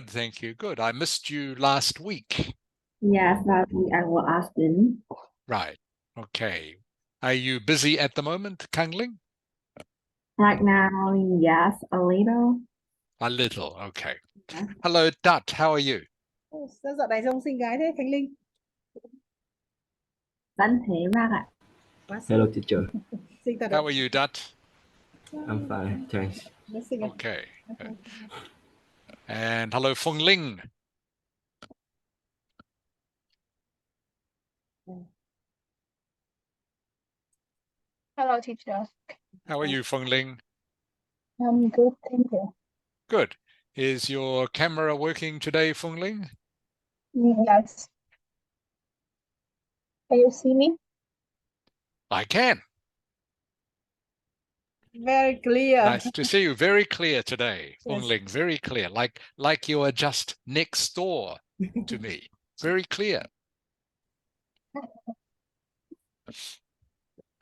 Thank you. Good. I missed you last week. Yes, last week I was absent. Right. Okay. Are you busy at the moment, Kang Ling? Right now, yes, a little. A little. Okay. Yes. Hello, Dut. How are you? Sao dạo này trông xinh gái thế Khánh Linh? Vẫn thế bác ạ. Quá xinh. Hello, teacher. Xinh thật How đấy. are you, Dut? I'm fine, thanks. Rất xinh à? Okay. And hello, Fung Ling. Hello, teacher. How are you, Fung Ling? I'm good, thank you. Good. Is your camera working today, Fung Ling? Yes. Can you see me? I can. Very clear. Nice to see you. Very clear today, Fung Yes. Ling. Very clear. Like you are just next door to me. Very clear.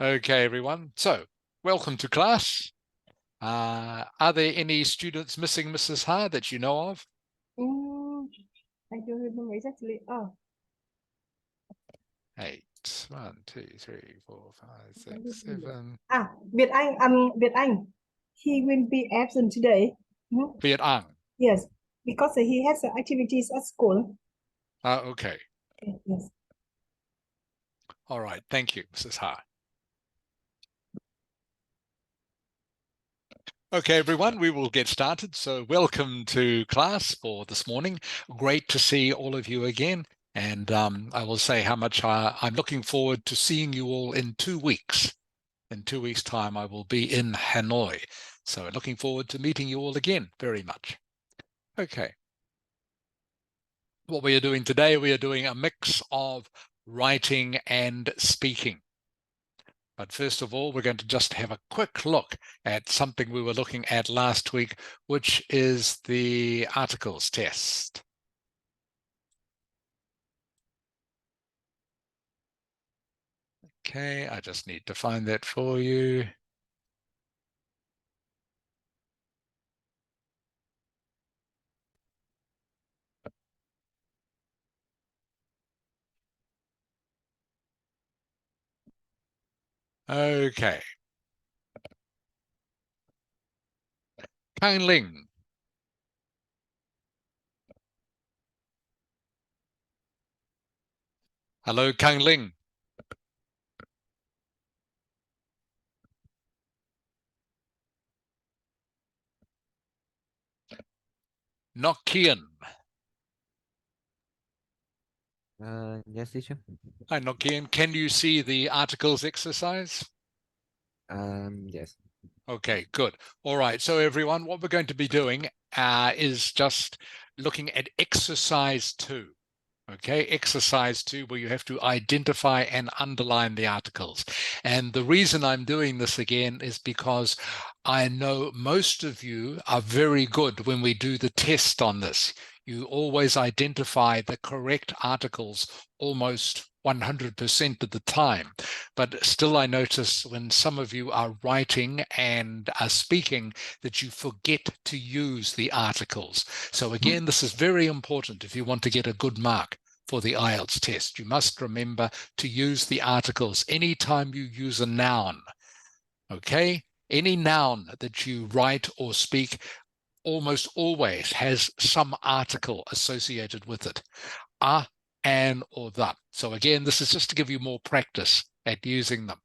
Okay, everyone. So, welcome to class. Are there any students missing Mrs. Ha that you know of? I don't remember exactly. Oh, 8, 1, 2, 3, 4, 5, 6, 7. Việt Anh. Việt Anh. He will be absent today. Viet Ang. Yes, because he has activities at school. Okay. Yes. All right. Thank you, Mrs. Ha. Okay, everyone, we will get started. So welcome to class for this morning. Great to see all of you again. And I will say how much I'm looking forward to seeing you all in 2 weeks. In 2 weeks' time, I will be in Hanoi. So looking forward to meeting you all again very much. Okay. What we are doing today, we are doing a mix of writing and speaking. But first of all, we're going to just have a quick look at something we were looking at last week, which is the articles test. Okay, I just need to find that for you. Okay. Kang Ling. Hello, Kang Ling. Nok Kian. Yes, teacher. Hi, Nok Kian. Can you see the articles exercise? Yes. Okay, good. All right. So everyone, what we're going to be doing is just looking at exercise 2. Okay, exercise 2, where you have to identify and underline the articles. And the reason I'm doing this again is because I know most of you are very good when we do the test on this. You always identify the correct articles almost 100% of the time. But still, I notice when some of you are writing and are speaking that you forget to use the articles. So again, this is very important if you want to get a good mark for the Ielts test. You must remember to use the articles anytime you use a noun. Okay? Any noun that you write or speak almost always has some article associated with it. A, an, or the. So again, this is just to give you more practice at using them.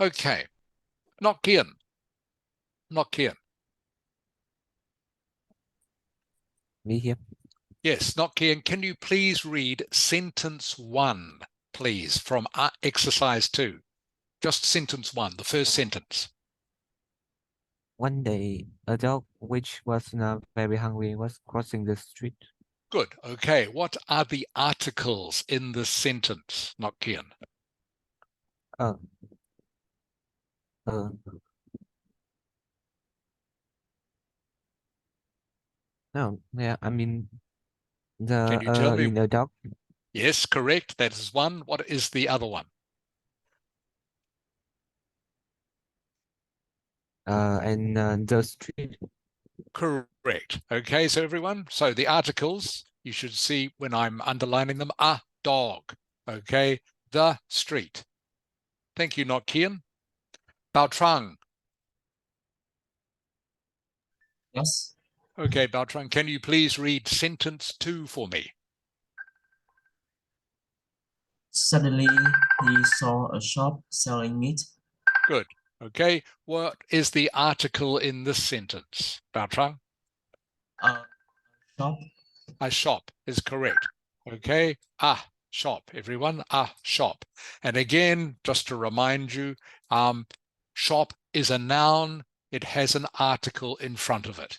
Okay. Nok Kian. Nok Kian. Me here. Yes, Nok Kian, can you please read sentence 1, please, from exercise 2? Just sentence 1, the first sentence. One day, a dog which was not very hungry was crossing the street. Good. Okay. What are the articles in this sentence, Nok Kian? No, yeah, I mean Can you tell me? in a dog. Yes, correct. That is one. What is the other one? And the street. Correct. Okay, so everyone, so the articles, you should see when I'm underlining them, a dog. Okay, the street. Thank you, Nok Kian. Bao Trang. Yes. Okay, Bao Trang, can you please read sentence 2 for me? Suddenly, he saw a shop selling meat. Good. Okay, what is the article in this sentence, Bao Trang? A shop. A shop is correct. Okay, a shop, everyone, a shop. And again, just to remind you, shop is a noun. It has an article in front of it.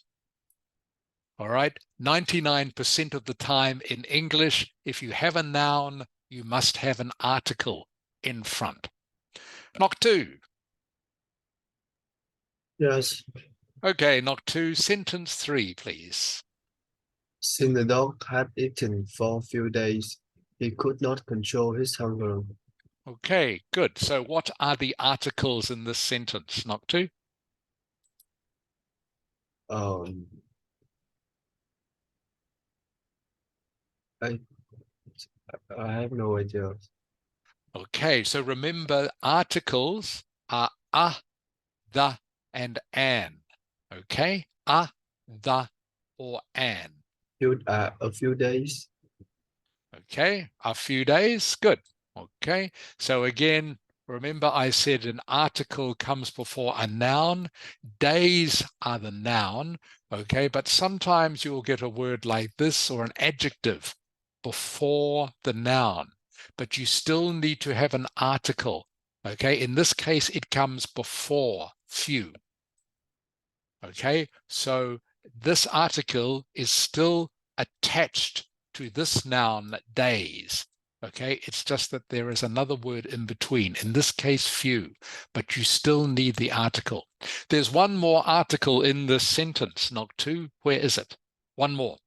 All right, 99% of the time in English, if you have a noun, you must have an article in front. Knock 2. Yes. Okay, knock 2, sentence 3, please. Since the dog had eaten for a few days, he could not control his hunger. Okay, good. So what are the articles in this sentence, knock 2? I have no idea. Okay, so remember articles are a, the, and an. Okay, a, the, or an. A few days. Okay, a few days, good. Okay, so again, remember I said an article comes before a noun. Days are the noun, okay, but sometimes you'll get a word like this or an adjective before the noun, but you still need to have an article, okay? In this case, it comes before few, okay? So this article is still attached to this noun, days. Okay, it's just that there is another word in between, in this case few, but you still need the article. There's one more article in this sentence, knock 2. Where is it? One more.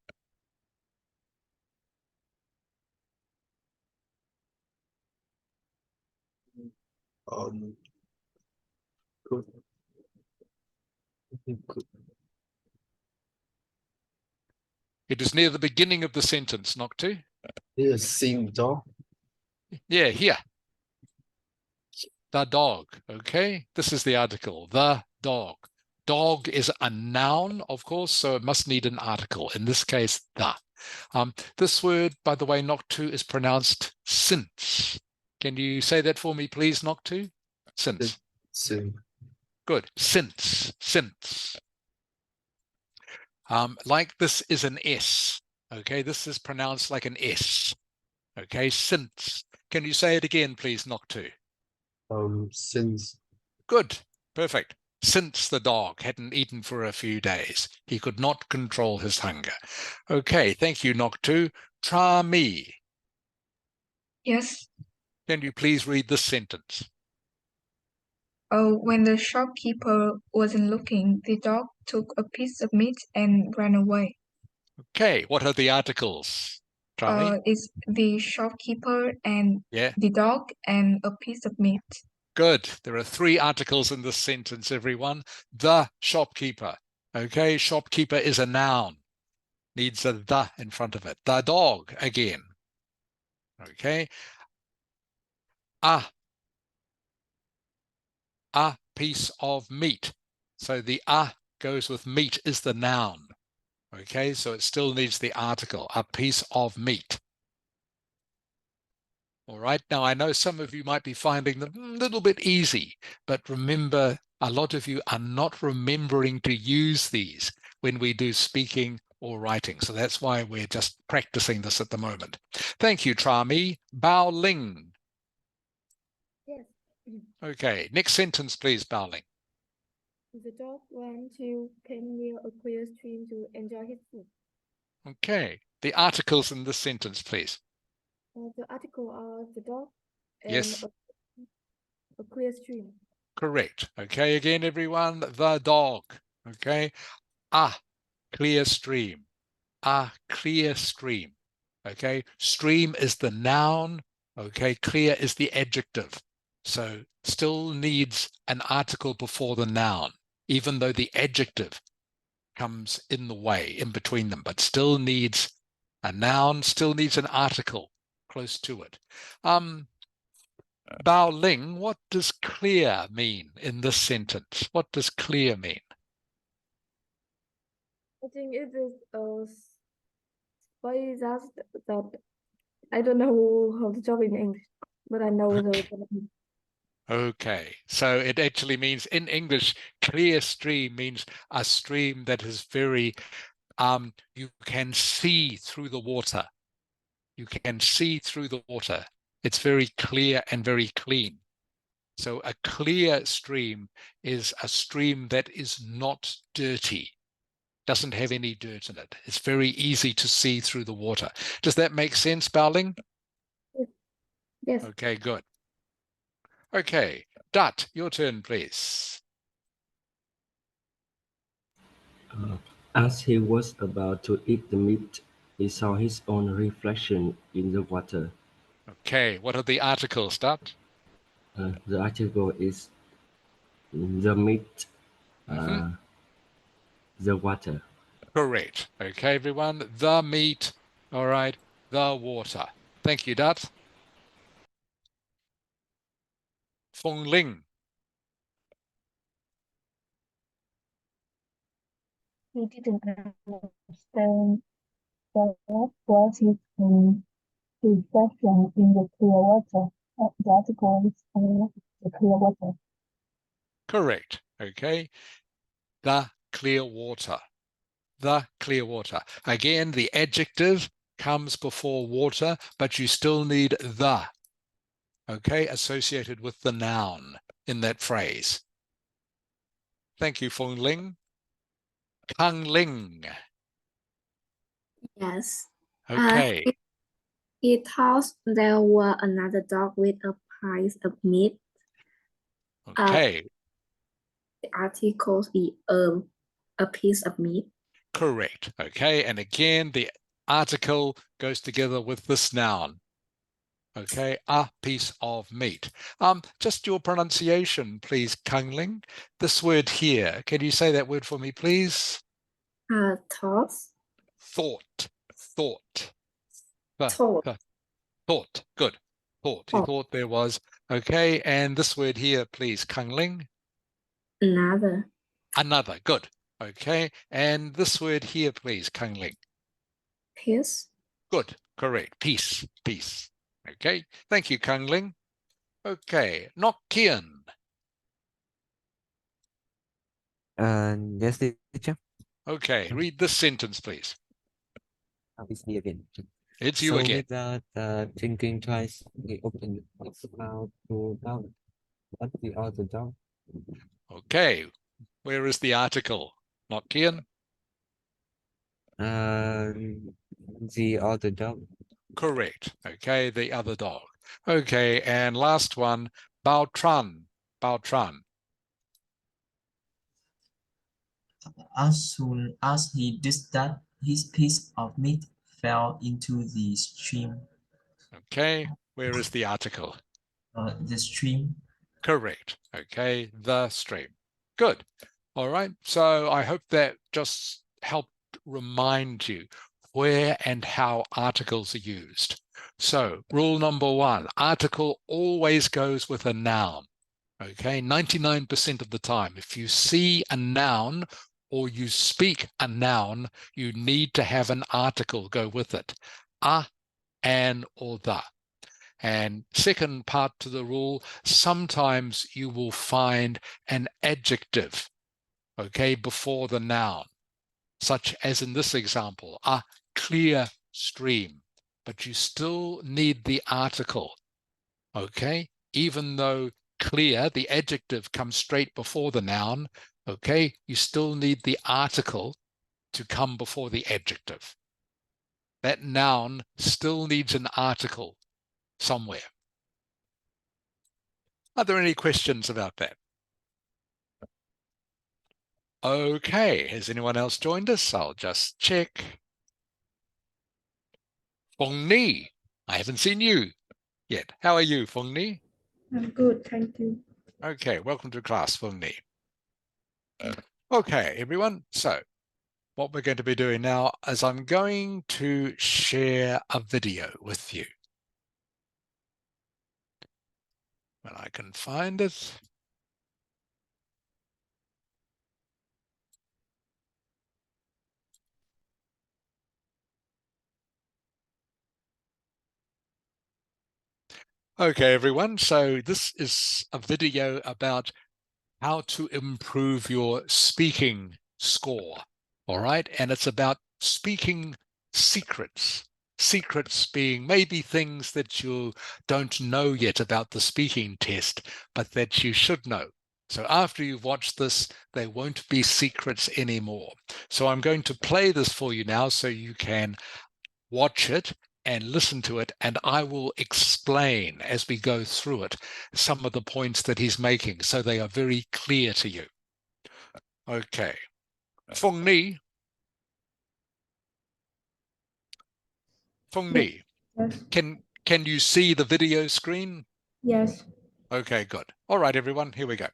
Could, It is near the beginning of the sentence, knock 2. he has seen the dog. Yeah, here. The dog, okay? This is the article, the dog. Dog is a noun, of course, so it must need an article. In this case, the. This word, by the way, knock 2, is pronounced since. Can you say that for me, please, knock 2? Since. Since. Good. Since. Like this is an S. Okay, this is pronounced like an S. Okay, since. Can you say it again, please, knock 2? Since. Good. Perfect. Since the dog hadn't eaten for a few days, he could not control his hunger. Okay, thank you, knock 2. Tra mi. Yes. Can you please read this sentence? When the shopkeeper wasn't looking, the dog took a piece of meat and ran away. Okay, what are the articles? Tra mi? It's the shopkeeper and Yeah. the dog and a piece of meat. Good. There are 3 articles in this sentence, everyone. The shopkeeper. Okay, shopkeeper is a noun. Needs a the in front of it. The dog again. Okay. A piece of meat. So the a goes with meat is the noun. Okay, so it still needs the article, a piece of meat. All right, now I know some of you might be finding them a little bit easy, but remember, a lot of you are not remembering to use these when we do speaking or writing. So that's why we're just practicing this at the moment. Thank you, Tra Mi. Bao Ling. Yes. Okay, next sentence, please, Bao Ling. The dog went to came near a clear stream to enjoy his food. Okay, the articles in this sentence, please. The article are the dog and Yes. a clear stream. Correct. Okay, again, everyone, the dog. Okay, a clear stream. A clear stream. Okay, stream is the noun. Okay, clear is the adjective. So still needs an article before the noun, even though the adjective comes in the way, in between them, but still needs a noun, still needs an article close to it. Bao Ling, what does clear mean in this sentence? What does clear mean? I think it is a way that I don't know how to talk in English, but I know the Okay, so it actually means in English, clear stream means a stream that is very, you can see through the water. You can see through the water. It's very clear and very clean. So a clear stream is a stream that is not dirty, doesn't have any dirt in it. It's very easy to see through the water. Does that make sense, Bao Ling? Yes. Okay, good. Okay, Dut, your turn, please. As he was about to eat the meat, he saw his own reflection in the water. Okay, what are the articles, Dut? The article is the meat, the water. Correct. Okay, everyone. The meat. All right. The water. Thank you, Dut. Feng Ling. He didn't understand what was his reflection in the clear water. The article is the clear water. Correct. Okay. The clear water. The clear water. Again, the adjective comes before water, but you still need the, okay, associated with the noun in that phrase. Thank you, Feng Ling. Kang Ling. Yes. Okay. He thought there were another dog with a piece of meat. Okay. The article is a piece of meat. Correct. Okay. And again, the article goes together with this noun. Okay. A piece of meat. Just your pronunciation, please, Kang Ling. This word here, can you say that word for me, please? Thought. Thought. Thought. Thought. Thought. Good. Thought. You thought there was. Okay. And this word here, please, Kang Ling. Another. Another. Good. Okay. And this word here, please, Kang Ling. Piece. Good. Correct. Peace. Peace. Okay. Thank you, Kang Ling. Okay. Nok Kian. Yes, teacher. Okay. Read this sentence, please. It's me again. It's you So again. without thinking twice, he opened his mouth to down. What's the other dog? Okay. Where is the article? Nok Kian? The other dog. Correct. Okay. The other dog. Okay. And last one, Bao Tran. Bao Tran. As soon as he did that, his piece of meat fell into the stream. Okay. Where is the article? The stream. Correct. Okay. The stream. Good. All right. So I hope that just helped remind you where and how articles are used. So rule number one, article always goes with a noun. Okay. 99% of the time, if you see a noun or you speak a noun, you need to have an article go with it. A, an, or the. And second part to the rule, sometimes you will find an adjective, okay, before the noun, such as in this example, a clear stream, but you still need the article, okay, even though clear, the adjective, comes straight before the noun, okay, you still need the article to come before the adjective. That noun still needs an article somewhere. Are there any questions about that? Okay, has anyone else joined us? I'll just check. Feng Ni, I haven't seen you yet. How are you, Feng Ni? I'm good, thank you. Okay, welcome to class, Feng Ni. Okay, everyone. So what we're going to be doing now is I'm going to share a video with you. When I can find it. Okay, everyone. So this is a video about how to improve your speaking score. All right. And it's about speaking secrets. Secrets being maybe things that you don't know yet about the speaking test, but that you should know. So after you've watched this, they won't be secrets anymore. So I'm going to play this for you now so you can watch it and listen to it, and I will explain as we go through it some of the points that he's making so they are very clear to you. Okay. Phong Ni. Phong Ni, Yes. can you see the video screen? Yes. Okay, good. All right, everyone, here we go.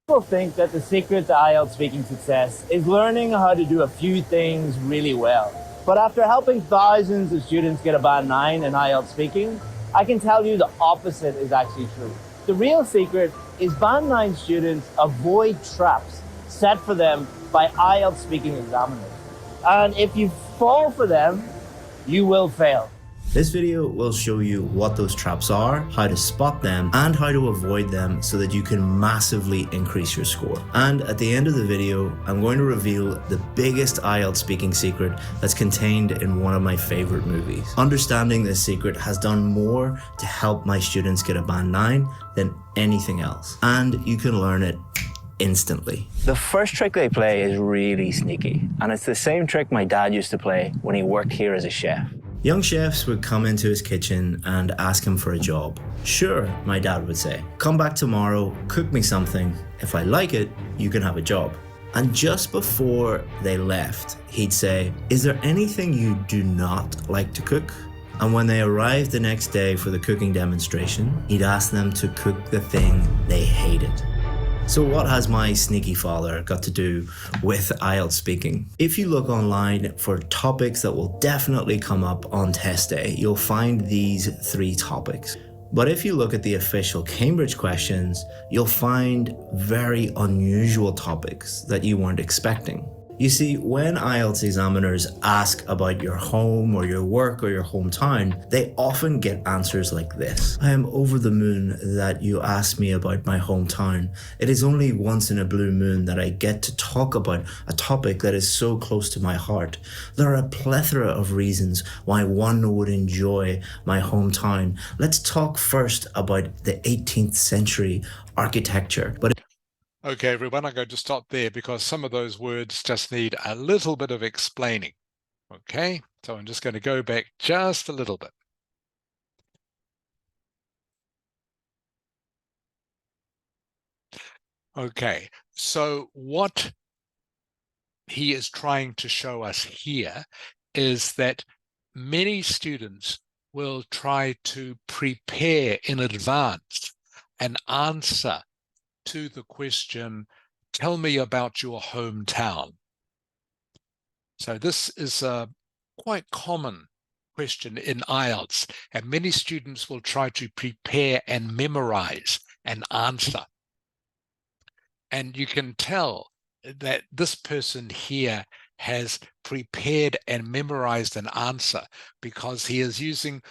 People think that the secret to IELTS speaking success is learning how to do a few things really well. But after helping thousands of students get a band 9 in IELTS speaking, I can tell you the opposite is actually true. The real secret is band 9 students avoid traps set for them by IELTS speaking examiners. And if you fall for them, you will fail. This video will show you what those traps are, how to spot them, and how to avoid them so that you can massively increase your score. And at the end of the video, I'm going to reveal the biggest IELTS speaking secret that's contained in one of my favorite movies. Understanding this secret has done more to help my students get a band 9 than anything else. And you can learn it instantly. The first trick they play is really sneaky, and it's the same trick my dad used to play when he worked here as a chef. Young chefs would come into his kitchen and ask him for a job. Sure, my dad would say, come back tomorrow, cook me something. If I like it, you can have a job. And just before they left, he'd say, is there anything you do not like to cook? And when they arrived the next day for the cooking demonstration, he'd ask them to cook the thing they hated. So what has my sneaky father got to do with IELTS speaking? If you look online for topics that will definitely come up on test day, you'll find these 3 topics. But if you look at the official Cambridge questions, you'll find very unusual topics that you weren't expecting. You see, when IELTS examiners ask about your home or your work or your hometown, they often get answers like this. I am over the moon that you asked me about my hometown. It is only once in a blue moon that I get to talk about a topic that is so close to my heart. There are a plethora of reasons why one would enjoy my hometown. Let's talk first about the 18th century architecture. Okay, everyone, I'm going to stop there because some of those words just need a little bit of explaining. Okay, so I'm just going to go back just a little bit. Okay, so what he is trying to show us here is that many students will try to prepare in advance an answer to the question, tell me about your hometown. So this is a quite common question in IELTS, and many students will try to prepare and memorize an answer. And you can tell that this person here has prepared and memorized an answer because he is using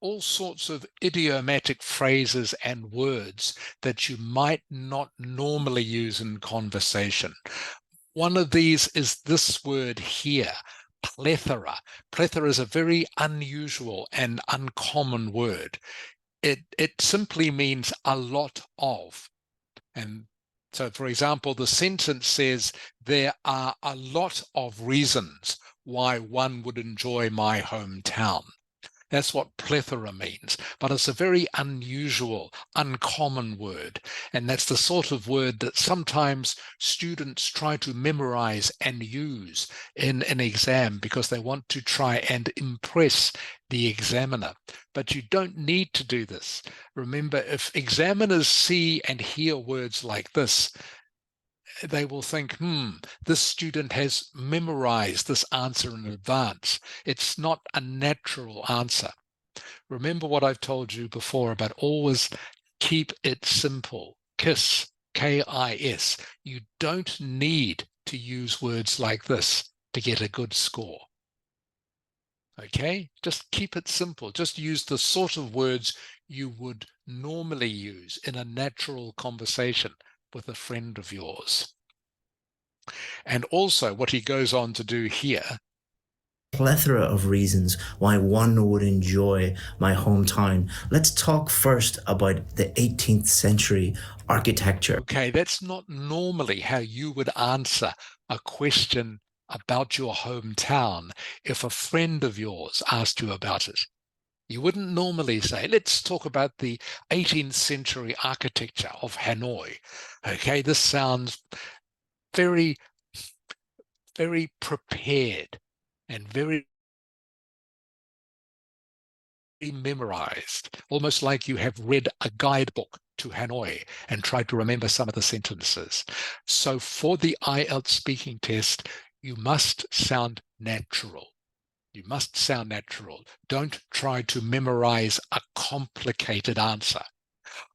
all sorts of idiomatic phrases and words that you might not normally use in conversation. One of these is this word here, plethora. Plethora is a very unusual and uncommon word. It simply means a lot of. And so, for example, the sentence says, there are a lot of reasons why one would enjoy my hometown. That's what plethora means, but it's a very unusual, uncommon word. And that's the sort of word that sometimes students try to memorize and use in an exam because they want to try and impress the examiner. But you don't need to do this. Remember, if examiners see and hear words like this, they will think, this student has memorized this answer in advance. It's not a natural answer. Remember what I've told you before about always keep it simple. KISS, K-I-S. You don't need to use words like this to get a good score. Okay, just keep it simple. Just use the sort of words you would normally use in a natural conversation with a friend of yours. And also what he goes on to do here, Plethora of reasons why one would enjoy my hometown. Let's talk first about the 18th century architecture. okay, that's not normally how you would answer a question about your hometown if a friend of yours asked you about it. You wouldn't normally say, let's talk about the 18th century architecture of Hanoi. Okay, this sounds very, very prepared and very memorized, almost like you have read a guidebook to Hanoi and tried to remember some of the sentences. So for the IELTS speaking test, you must sound natural. You must sound natural. Don't try to memorize a complicated answer.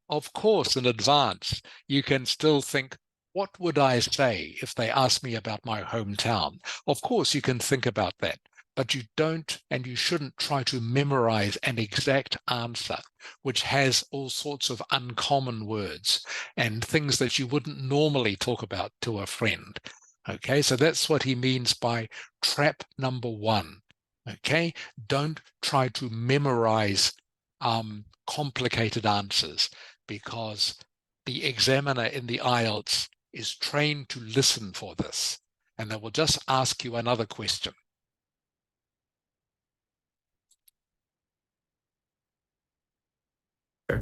Of course, in advance, you can still think, what would I say if they asked me about my hometown? Of course, you can think about that, but you don't and you shouldn't try to memorize an exact answer, which has all sorts of uncommon words and things that you wouldn't normally talk about to a friend. Okay, so that's what he means by trap number one. Okay, don't try to memorize complicated answers, because the examiner in the IELTS is trained to listen for this, and they will just ask you another question.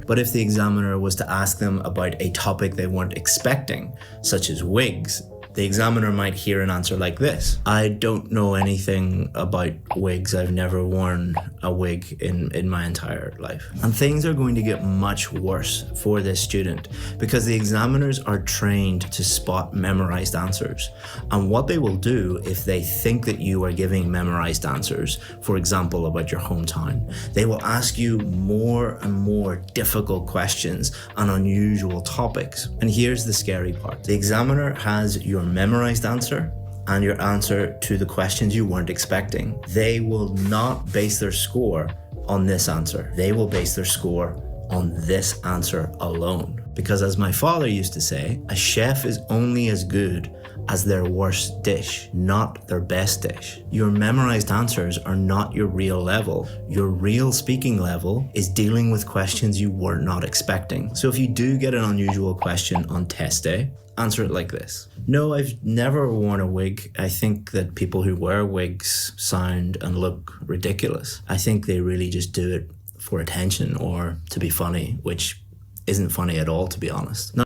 But if the examiner was to ask them about a topic they weren't expecting, such as wigs, the examiner might hear an answer like this. I don't know anything about wigs. I've never worn a wig in my entire life. And things are going to get much worse for this student because the examiners are trained to spot memorized answers. And what they will do if they think that you are giving memorized answers, for example, about your hometown, they will ask you more and more difficult questions on unusual topics. And here's the scary part. The examiner has your memorized answer and your answer to the questions you weren't expecting. They will not base their score on this answer. They will base their score on this answer alone. Because as my father used to say, a chef is only as good as their worst dish, not their best dish. Your memorized answers are not your real level. Your real speaking level is dealing with questions you were not expecting. So if you do get an unusual question on test day, answer it like this. No, I've never worn a wig. I think that people who wear wigs sound and look ridiculous. I think they really just do it for attention or to be funny, which isn't funny at all, to be honest. No.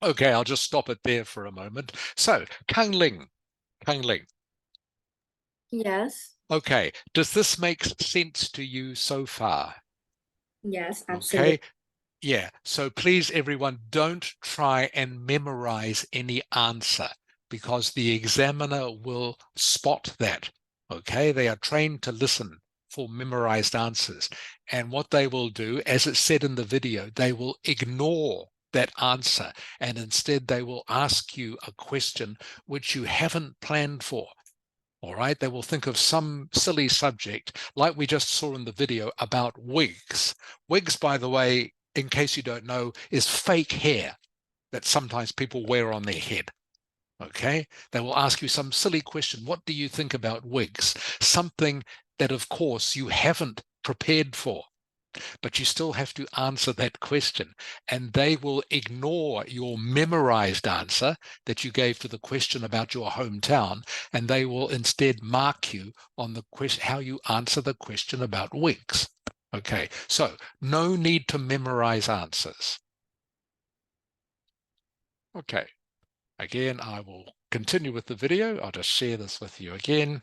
Okay, I'll just stop it there for a moment. So, Kang Ling. Yes. Okay, does this make sense to you so far? Yes, absolutely. Okay, yeah. So please, everyone, don't try and memorize any answer because the examiner will spot that. Okay, they are trained to listen for memorized answers. And what they will do, as it said in the video, they will ignore that answer, and instead they will ask you a question which you haven't planned for. All right, they will think of some silly subject like we just saw in the video about wigs. Wigs, by the way, in case you don't know, is fake hair that sometimes people wear on their head. Okay, they will ask you some silly question. What do you think about wigs? Something that, of course, you haven't prepared for, but you still have to answer that question. And they will ignore your memorized answer that you gave to the question about your hometown, and they will instead mark you on the question, how you answer the question about wigs. Okay, so no need to memorize answers. Okay, again, I will continue with the video. I'll just share this with you again.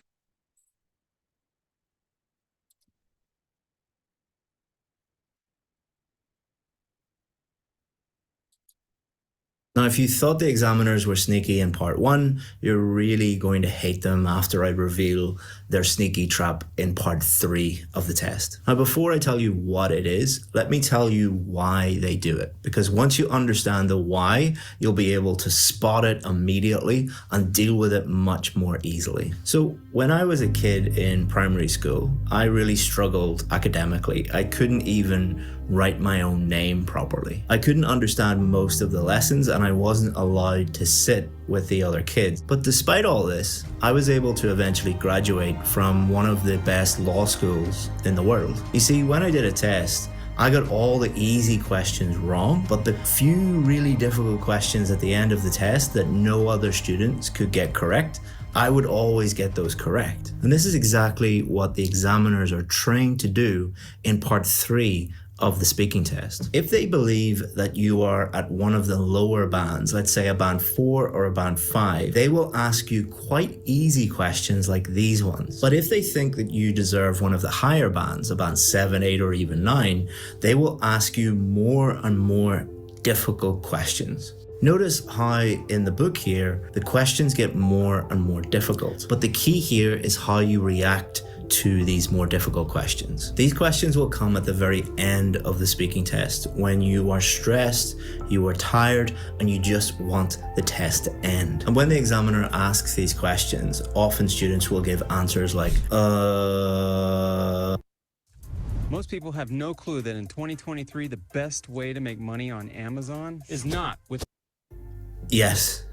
Now, if you thought the examiners were sneaky in part 1, you're really going to hate them after I reveal their sneaky trap in part 3 of the test. Now, before I tell you what it is, let me tell you why they do it. Because once you understand the why, you'll be able to spot it immediately and deal with it much more easily. So when I was a kid in primary school, I really struggled academically. I couldn't even write my own name properly. I couldn't understand most of the lessons and I wasn't allowed to sit with the other kids. But despite all this, I was able to eventually graduate from one of the best law schools in the world. You see, when I did a test, I got all the easy questions wrong, but the few really difficult questions at the end of the test that no other students could get correct, I would always get those correct. And this is exactly what the examiners are trained to do in part 3 of the speaking test. If they believe that you are at one of the lower bands, let's say a band 4 or a band 5, they will ask you quite easy questions like these ones. But if they think that you deserve one of the higher bands, a band 7, 8, or even 9, they will ask you more and more difficult questions. Notice how in the book here, the questions get more and more difficult. But the key here is how you react to these more difficult questions. These questions will come at the very end of the speaking test when you are stressed, you are tired, and you just want the test to end. And when the examiner asks these questions, often students will give answers like, Most people have no clue that in 2023, the best way to make money on Amazon is not with... Yes.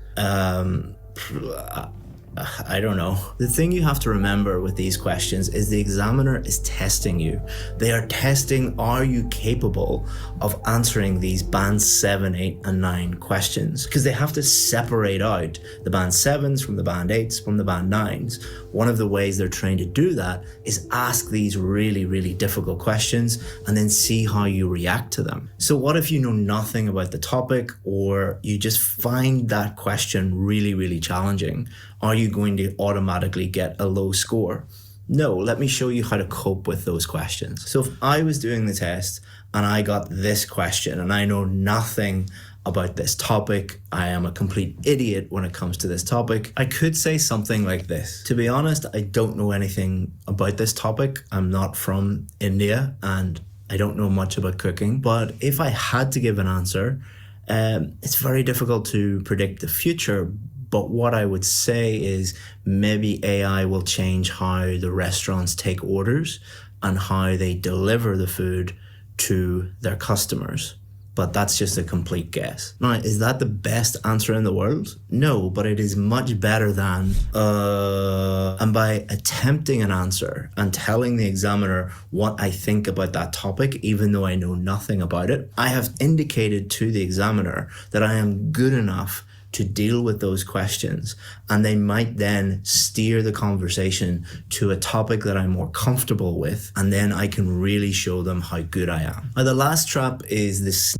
I don't know. The thing you have to remember with these questions is the examiner is testing you. They are testing, are you capable of answering these band 7, 8, and 9 questions? Because they have to separate out the band 7s from the band 8s from the band 9s. One of the ways they're trained to do that is ask these really, really difficult questions and then see how you react to them. So what if you know nothing about the topic or you just find that question really, really challenging? Are you going to automatically get a low score? No, let me show you how to cope with those questions. So if I was doing the test and I got this question and I know nothing about this topic, I am a complete idiot when it comes to this topic, I could say something like this. To be honest, I don't know anything about this topic. I'm not from India and I don't know much about cooking, but if I had to give an answer, it's very difficult to predict the future. But what I would say is maybe AI will change how the restaurants take orders and how they deliver the food to their customers. But that's just a complete guess. Now, is that the best answer in the world? No, but it is much better than, and by attempting an answer and telling the examiner what I think about that topic, even though I know nothing about it, I have indicated to the examiner that I am good enough to deal with those questions, and they might then steer the conversation to a topic that I'm more comfortable with, and then I can really show them how good I am. Now, the last trap is this.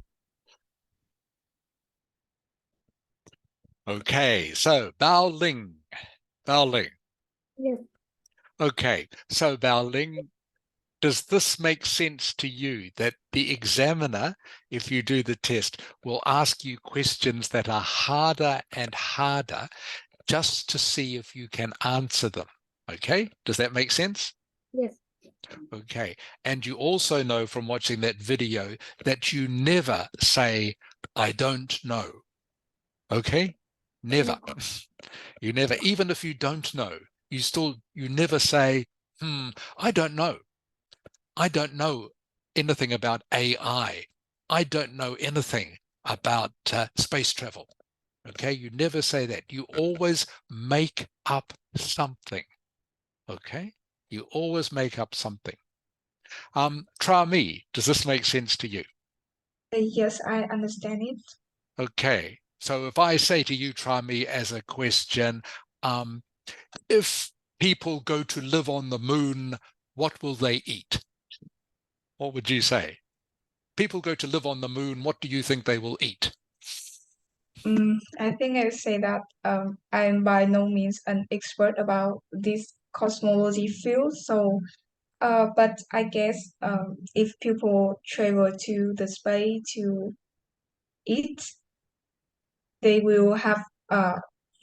Okay, so Bao Ling. Bao Ling. Yes. Okay, so Bao Ling, does this make sense to you that the examiner, if you do the test, will ask you questions that are harder and harder just to see if you can answer them? Okay, does that make sense? Yes. Okay, and you also know from watching that video that you never say, I don't know. Okay, never. You never, even if you don't know, you never say, I don't know. I don't know anything about AI. I don't know anything about space travel. Okay, you never say that. You always make up something. Okay, you always make up something. Trami, does this make sense to you? Yes, I understand it. Okay, so if I say to you, Trami, as a question, if people go to live on the moon, what will they eat? What would you say? People go to live on the moon, what do you think they will eat? I think I would say that I'm by no means an expert about this cosmology field. So, but I guess if people travel to the space to eat, they will have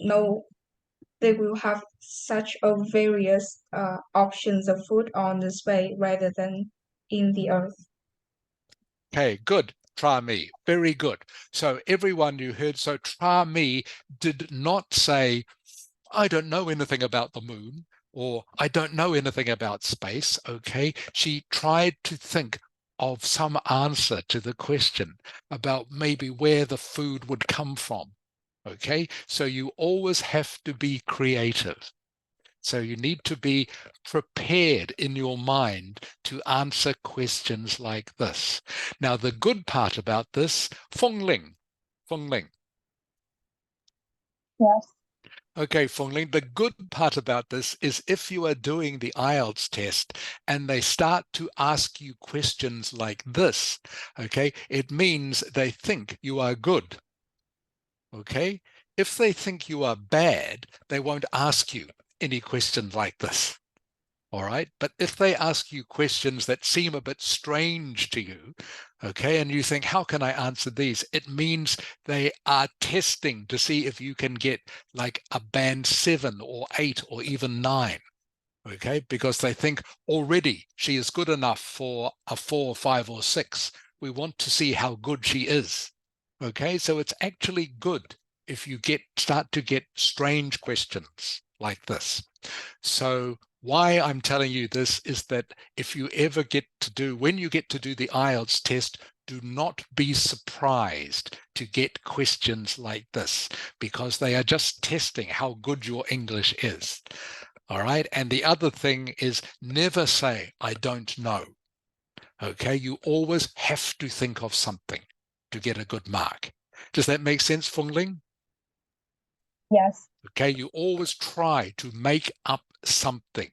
no they will have such a various options of food on display rather than in the earth. Okay, good. Try me. Very good. So everyone you heard, so try me did not say, I don't know anything about the moon, or I don't know anything about space. Okay. She tried to think of some answer to the question about maybe where the food would come from. Okay. So you always have to be creative. So you need to be prepared in your mind to answer questions like this. Now, the good part about this, Feng Ling. Yes. Okay, Feng Ling, the good part about this is if you are doing the IELTS test and they start to ask you questions like this, okay, it means they think you are good. Okay, if they think you are bad, they won't ask you any questions like this. All right. But if they ask you questions that seem a bit strange to you, okay, and you think, how can I answer these? It means they are testing to see if you can get like a band 7 or 8 or even 9. Okay, because they think already she is good enough for a 4, 5, or 6. We want to see how good she is. Okay, so it's actually good if you start to get strange questions like this. So why I'm telling you this is that if you ever when you get to do the IELTS test, do not be surprised to get questions like this, because they are just testing how good your English is. All right. And the other thing is never say, I don't know. Okay. You always have to think of something to get a good mark. Does that make sense, Feng Ling? Yes. Okay. You always try to make up something,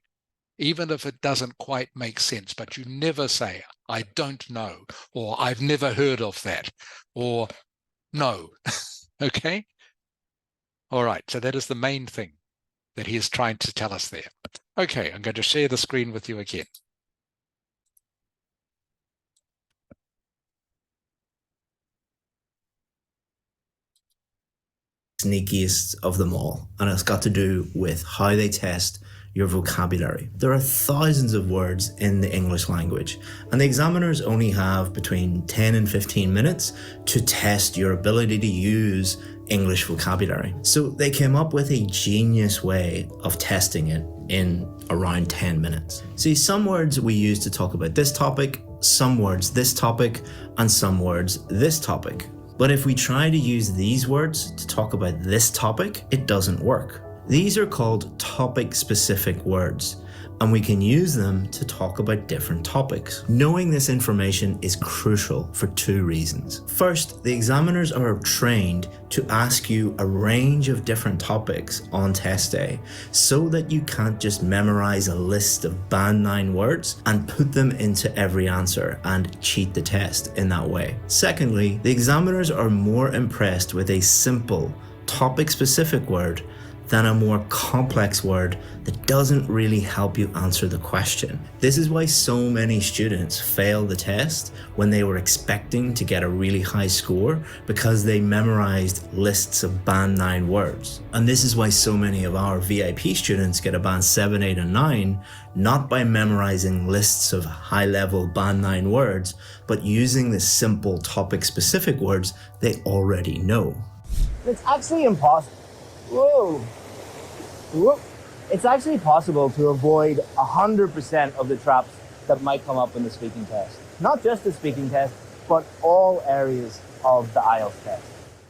even if it doesn't quite make sense, but you never say, I don't know, or I've never heard of that, or no. Okay. All right. So that is the main thing that he is trying to tell us there. Okay, I'm going to share the screen with you again. Sneakiest of them all, and it's got to do with how they test your vocabulary. There are thousands of words in the English language, and the examiners only have between 10 and 15 minutes to test your ability to use English vocabulary. So they came up with a genius way of testing it in around 10 minutes. See, some words we use to talk about this topic, some words this topic, and some words this topic. But if we try to use these words to talk about this topic, it doesn't work. These are called topic-specific words, and we can use them to talk about different topics. Knowing this information is crucial for 2 reasons. First, the examiners are trained to ask you a range of different topics on test day, so that you can't just memorize a list of band 9 words and put them into every answer and cheat the test in that way. Secondly, the examiners are more impressed with a simple, topic-specific word than a more complex word that doesn't really help you answer the question. This is why so many students fail the test when they were expecting to get a really high score, because they memorized lists of band 9 words. And this is why so many of our VIP students get a band 7, 8, and 9, not by memorizing lists of high-level band 9 words, but using the simple topic-specific words they already know. It's actually impossible. Whoa. It's actually possible to avoid 100% of the traps that might come up in the speaking test. Not just the speaking test, but all areas of the IELTS test.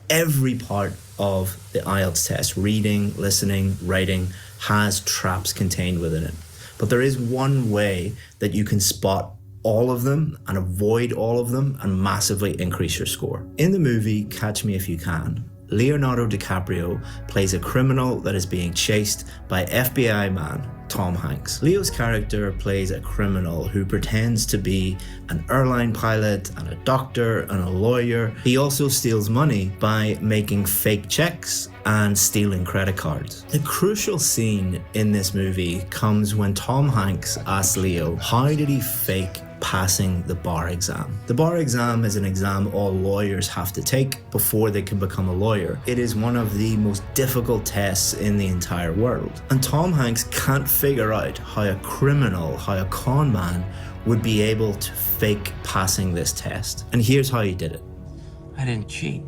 Every part of the IELTS test, reading, listening, writing, has traps contained within it. But there is one way that you can spot all of them and avoid all of them and massively increase your score. In the movie Catch Me If You Can, Leonardo DiCaprio plays a criminal that is being chased by FBI man Tom Hanks. Leo's character plays a criminal who pretends to be an airline pilot and a doctor and a lawyer. He also steals money by making fake checks and stealing credit cards. The crucial scene in this movie comes when Tom Hanks asks Leo, how did he fake passing the bar exam. The bar exam is an exam all lawyers have to take before they can become a lawyer. It is one of the most difficult tests in the entire world. And Tom Hanks can't figure out how a criminal, how a con man would be able to fake passing this test. And here's how he did it. I didn't cheat.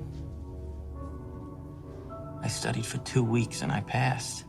I studied for 2 weeks and I passed.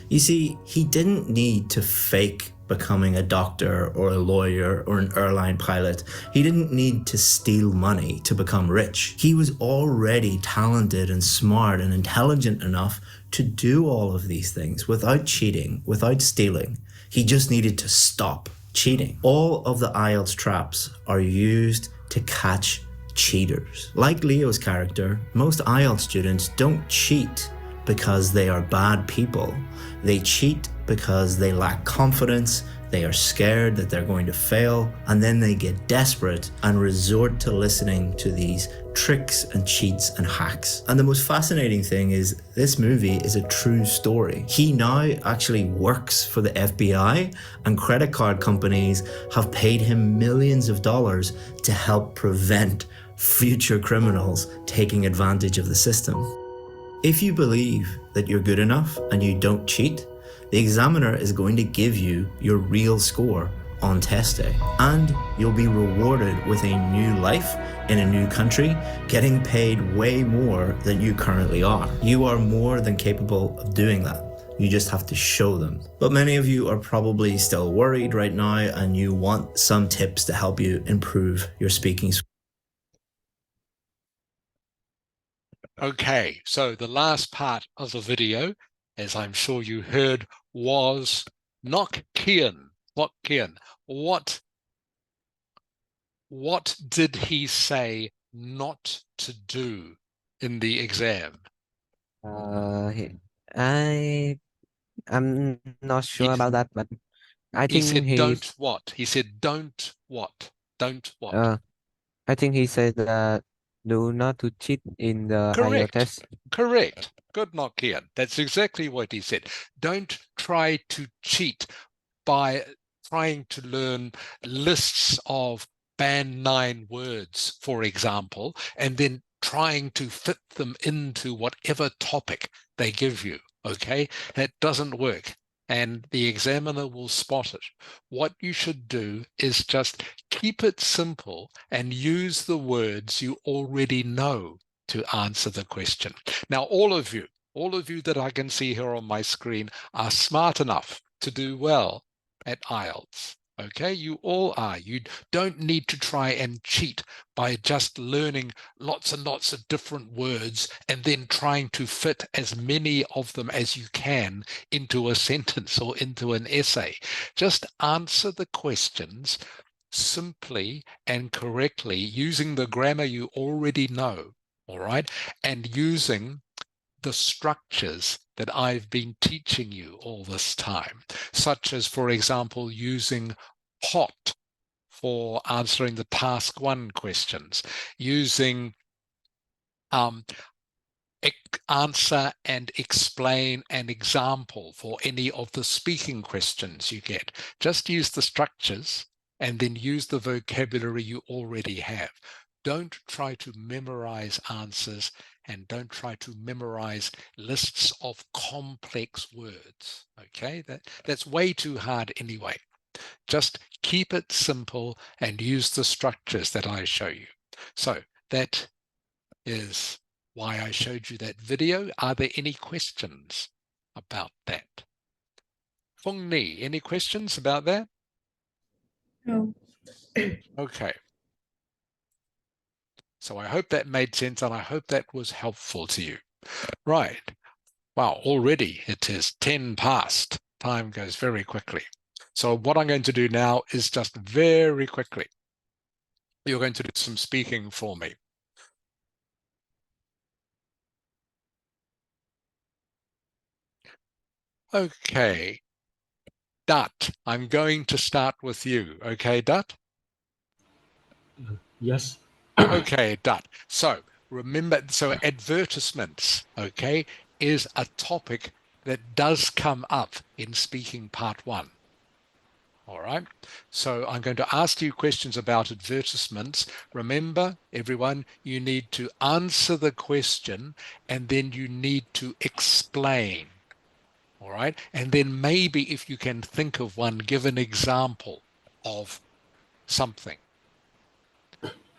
You see, he didn't need to fake becoming a doctor or a lawyer or an airline pilot. He didn't need to steal money to become rich. He was already talented and smart and intelligent enough to do all of these things without cheating, without stealing. He just needed to stop cheating. All of the IELTS traps are used to catch cheaters. Like Leo's character, most IELTS students don't cheat because they are bad people. They cheat because they lack confidence, they are scared that they're going to fail, and then they get desperate and resort to listening to these tricks and cheats and hacks. And the most fascinating thing is this movie is a true story. He now actually works for the FBI, and credit card companies have paid him millions of dollars to help prevent future criminals taking advantage of the system. If you believe that you're good enough and you don't cheat, the examiner is going to give you your real score on test day, and you'll be rewarded with a new life in a new country, getting paid way more than you currently are. You are more than capable of doing that. You just have to show them. But many of you are probably still worried right now and you want some tips to help you improve your speaking. Okay, so the last part of the video, as I'm sure you heard, was Nok Kian. Nok Kian. What did he say not to do in the exam? I'm not sure about that, but I He think said he don't what? He said don't what? Don't what? I think he said that do not to cheat in the IELTS Correct. test. Correct. Good, Nok Kian. That's exactly what he said. Don't try to cheat by trying to learn lists of band 9 words, for example, and then trying to fit them into whatever topic they give you. Okay, that doesn't work, and the examiner will spot it. What you should do is just keep it simple and use the words you already know to answer the question. Now, all of you that I can see here on my screen are smart enough to do well at IELTS. Okay, you all are. You don't need to try and cheat by just learning lots and lots of different words and then trying to fit as many of them as you can into a sentence or into an essay. Just answer the questions simply and correctly using the grammar you already know, all right, and using the structures that I've been teaching you all this time, such as, for example, using hot for answering the task 1 questions, using answer and explain an example for any of the speaking questions you get. Just use the structures and then use the vocabulary you already have. Don't try to memorize answers and don't try to memorize lists of complex words. Okay, that's way too hard anyway. Just keep it simple and use the structures that I show you. So that is why I showed you that video. Are there any questions about that? Fung Ni, any questions about that? No. Okay. So I hope that made sense and I hope that was helpful to you. Right. Wow, already it is 10 past. Time goes very quickly. So what I'm going to do now is just very quickly, you're going to do some speaking for me. Okay. Dut, I'm going to start with you. Okay, Dut? Yes. Okay, Dut. So remember, so advertisements, okay, is a topic that does come up in speaking part 1. All right. So I'm going to ask you questions about advertisements. Remember, everyone, you need to answer the question and then you need to explain. All right. And then maybe if you can think of one, give an example of something.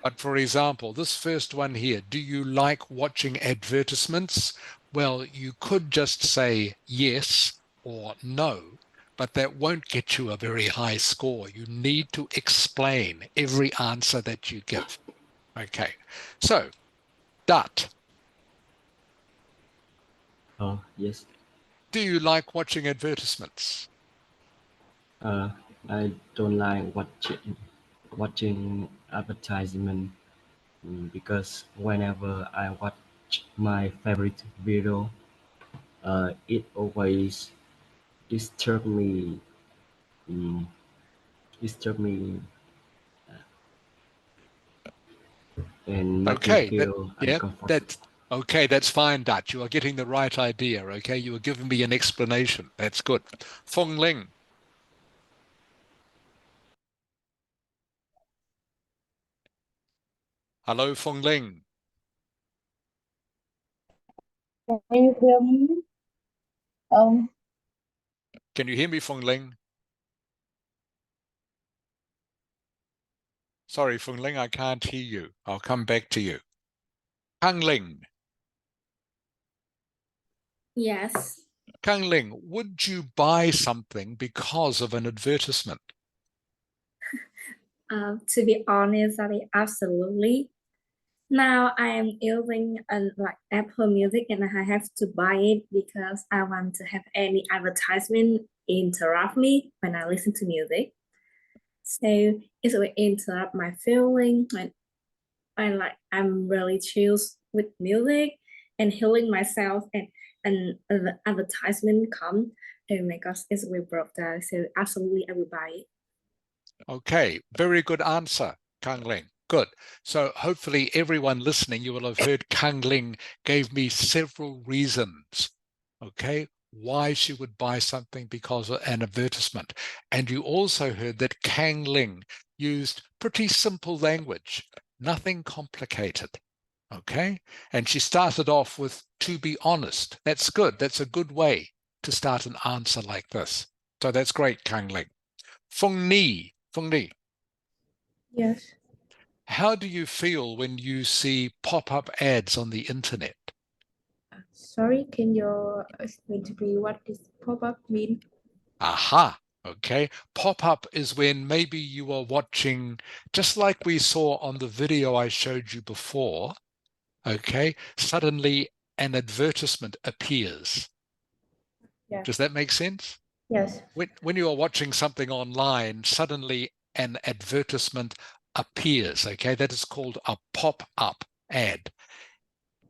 But for example, this first one here, do you like watching advertisements? Well, you could just say yes or no, but that won't get you a very high score. You need to explain every answer that you give. Okay, so Dut, Oh, yes. do you like watching advertisements? I don't like watching advertisement because whenever I watch my favorite video, it always disturb me, um, disturb me, and make me Okay, feel uncomfortable. that's okay, that's fine, Dut. You are getting the right idea, okay? You are giving me an explanation. That's good. Fong Ling, hello, Fong Ling. Can you hear me? Can you hear me, Fong Ling? Sorry, Fong Ling, I can't hear you. I'll come back to you. Kang Ling. Yes. Kang Ling, would you buy something because of an advertisement? To be honest, absolutely. Now I am using like Apple Music and I have to buy it because I want to have any advertisement interrupt me when I listen to music. So it will interrupt my feeling when I'm really chill with music and healing myself and the advertisement come. Oh my gosh, it's really broke down. So absolutely I will buy it. Okay, very good answer, Kang Ling. Good. So hopefully everyone listening, you will have heard Kang Ling gave me several reasons, okay, why she would buy something because of an advertisement. And you also heard that Kang Ling used pretty simple language, nothing complicated, okay? And she started off with, to be honest. That's good. That's a good way to start an answer like this. So that's great, Kang Ling. Feng Ni, Yes. how do you feel when you see pop-up ads on the internet? Sorry, can you explain to me what this pop-up mean? Aha, okay. Pop-up is when maybe you are watching, just like we saw on the video I showed you before, okay, suddenly an advertisement appears. Yeah. Does that make sense? Yes. When you are watching something online, suddenly an advertisement appears, okay? That is called a pop-up ad.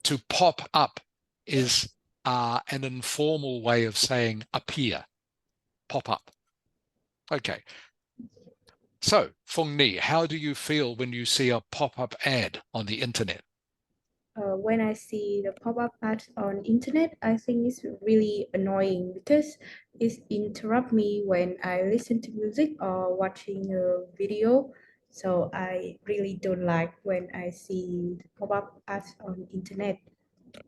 To pop up is an informal way of saying appear, pop up. Okay. So, Feng Ni, how do you feel when you see a pop-up ad on the internet? When I see the pop-up ads on internet, I think it's really annoying because it interrupt me when I listen to music or watching a video. So I really don't like when I see the pop-up ads on internet.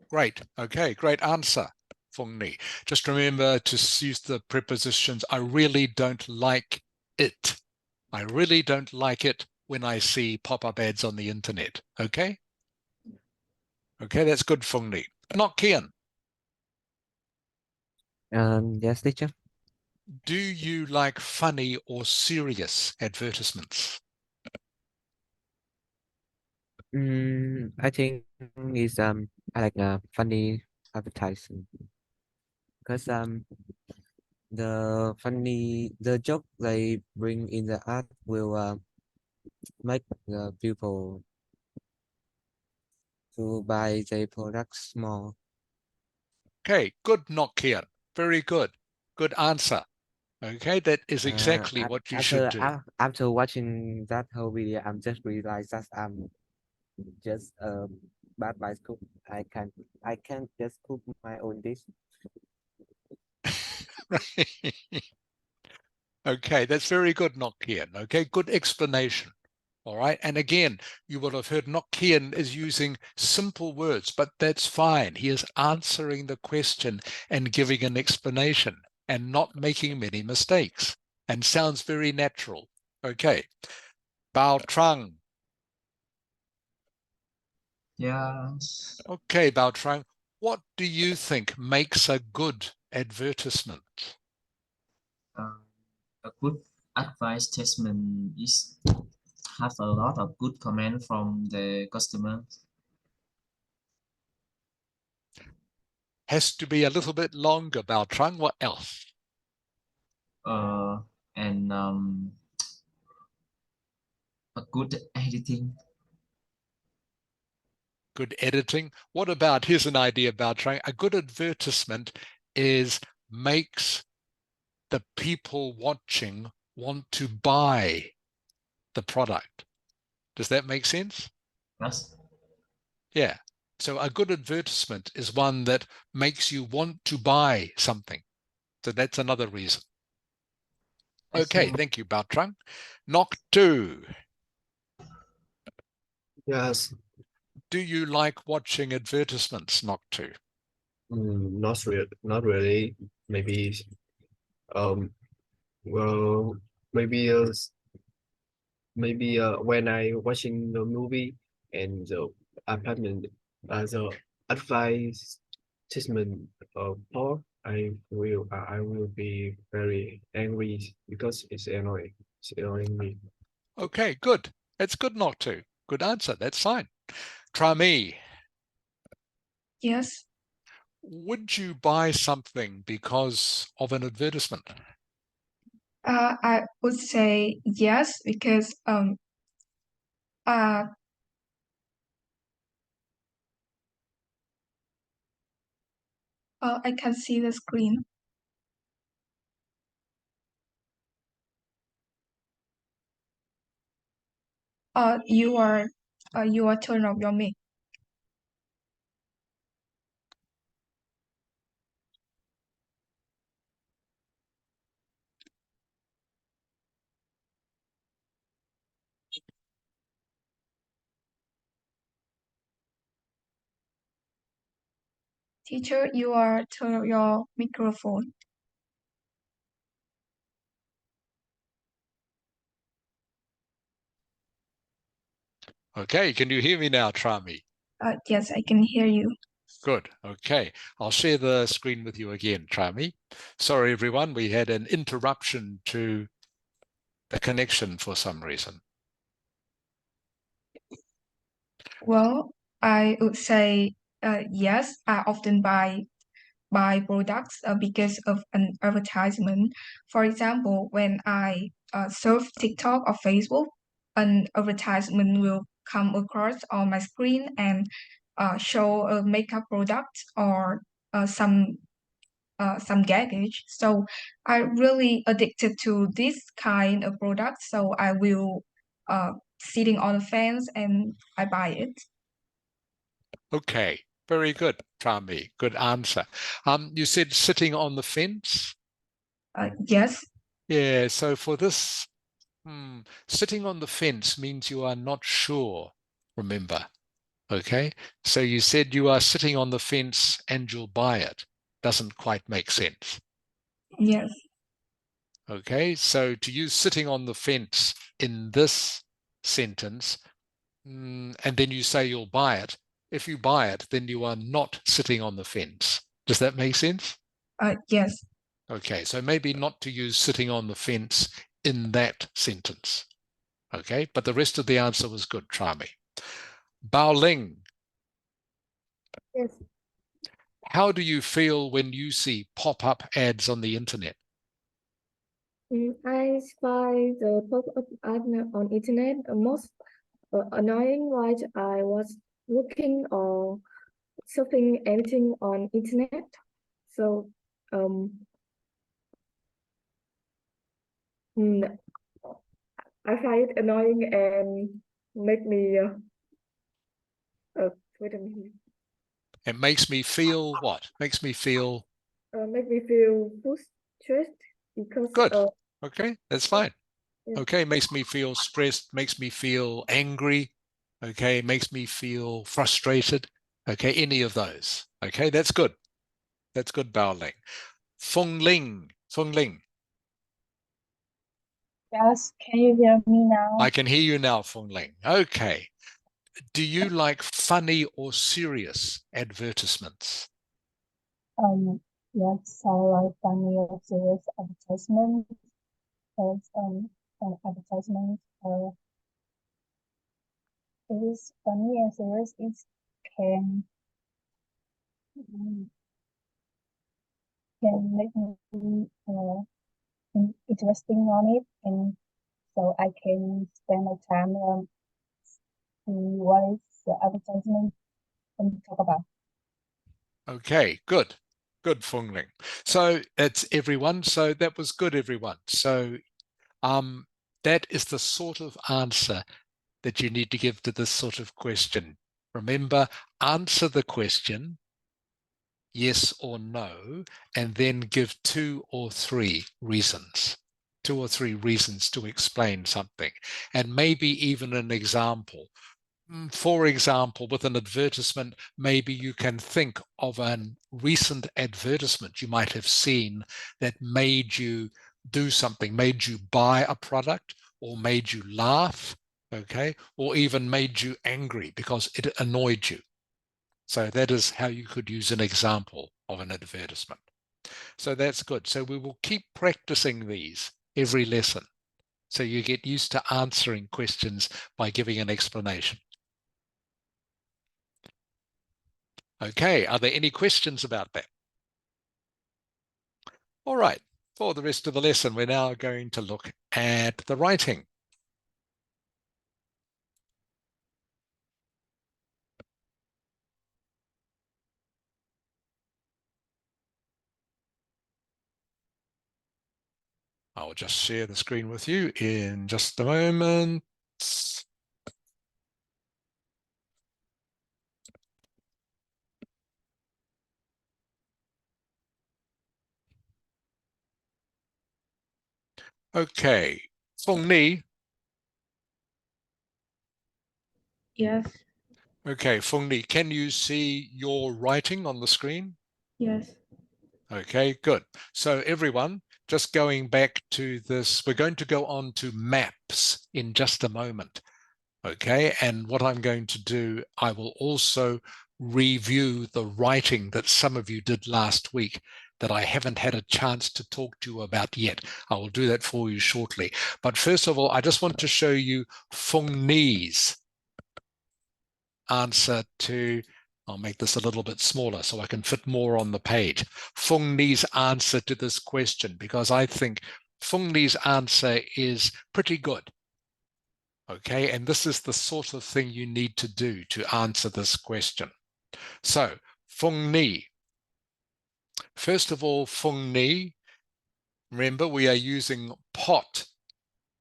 Great. Okay, great answer, Feng Ni. Just remember to use the prepositions, I really don't like it. I really don't like it when I see pop-up ads on the internet. Okay? Okay, that's good, Feng Ni. Not Kian. Yes, teacher. Do you like funny or serious advertisements? I think is I like funny advertising because the joke they bring in the ad will make the people to buy their products more. Okay, good, Nokia. Very good. Good answer. Okay, that is exactly what you should do. After watching that whole video, I'm just realized that I'm just bad by cook. I can't just cook my own dish. Okay, that's very good, Nok Kian. Okay, good explanation. All right, and again, you will have heard Nok Kian is using simple words, but that's fine. He is answering the question and giving an explanation and not making many mistakes, and sounds very natural. Okay, Bao Trang. Yes. Okay, Bao Trang, what do you think makes a good advertisement? A good advertisement is have a lot of good comment from the customer. Has to be a little bit longer, Bao Trang. What else? And a good editing. Good editing. What about, here's an idea about trying, a good advertisement is makes the people watching want to buy the product. Does that make sense? Yes. Yeah. So a good advertisement is one that makes you want to buy something. So that's another reason. Okay, thank you, Bao Trang. Nok Tu. Yes. Do you like watching advertisements, Nok Tu? Not really. Maybe well, maybe when I watching the movie and the apartment the advertisement part, I will be very angry because it's annoying. It's annoying me. Okay, good. It's good not to. Good answer. That's fine. Try me. Yes. Would you buy something because of an advertisement? I would say yes, because I can see the screen. You are turn off your mic. Teacher, you are turn off your microphone. Okay, can you hear me now, Trami? Yes, I can hear you. Good. Okay, I'll share the screen with you again, Trami. Sorry, everyone, we had an interruption to the connection for some reason. Well, I would say yes. I often buy products because of an advertisement. For example, when I surf TikTok or Facebook, an advertisement will come across on my screen and show a makeup product or some gadget. So I really addicted to this kind of product. So I will sitting on the fence and I buy it. Okay, very good, Trami. Good answer. You said sitting on the fence? Yes. Yeah, so for this, sitting on the fence means you are not sure, remember. Okay, so you said you are sitting on the fence and you'll buy it. Doesn't quite make sense. Yes. Okay, so to use sitting on the fence in this sentence, and then you say you'll buy it. If you buy it, then you are not sitting on the fence. Does that make sense? Yes. Okay, so maybe not to use sitting on the fence in that sentence. Okay, but the rest of the answer was good. Try me. Bao Ling. Yes. How do you feel when you see pop-up ads on the internet? I find the pop-up ad on internet most annoying while I was looking or surfing anything on internet. So I find it annoying and make me wait a minute. It makes me feel what? Makes me feel Make me feel stressed because good. Okay, that's fine. Yeah. Okay, makes me feel stressed, makes me feel angry. Okay, makes me feel frustrated. Okay, any of those. Okay, that's good. That's good, Bao Ling. Feng Ling. Feng Ling. Yes, can you hear me now? I can hear you now, Feng Ling. Okay. Do you like funny or serious advertisements? Yes, I like funny or serious advertisements. Because an advertisement is funny and serious. It can can make me interesting on it, and so I can spend my time see what is the advertisement and talk about. Okay, good. Good, Feng Ling. So it's everyone. So that was good, everyone. So that is the sort of answer that you need to give to this sort of question. Remember, answer the question, yes or no, and then give 2 or 3 reasons. 2 or 3 reasons to explain something, and maybe even an example. For example, with an advertisement, maybe you can think of a recent advertisement you might have seen that made you do something, made you buy a product, or made you laugh, okay, or even made you angry because it annoyed you. So that is how you could use an example of an advertisement. So that's good. So we will keep practicing these every lesson, so you get used to answering questions by giving an explanation. Okay, are there any questions about that? All right, for the rest of the lesson, we're now going to look at the writing. I'll just share the screen with you in just a moment. Okay, Feng Ni. Yes. Okay, Feng Ni, can you see your writing on the screen? Yes. Okay, good. So everyone, just going back to this, we're going to go on to maps in just a moment. Okay, and what I'm going to do, I will also review the writing that some of you did last week that I haven't had a chance to talk to you about yet. I will do that for you shortly. But first of all, I just want to show you Feng Ni's answer to, I'll make this a little bit smaller so I can fit more on the page. Feng Ni's answer to this question, because I think Feng Ni's answer is pretty good. Okay, and this is the sort of thing you need to do to answer this question. So, Feng Ni. First of all, Feng Ni, remember we are using pot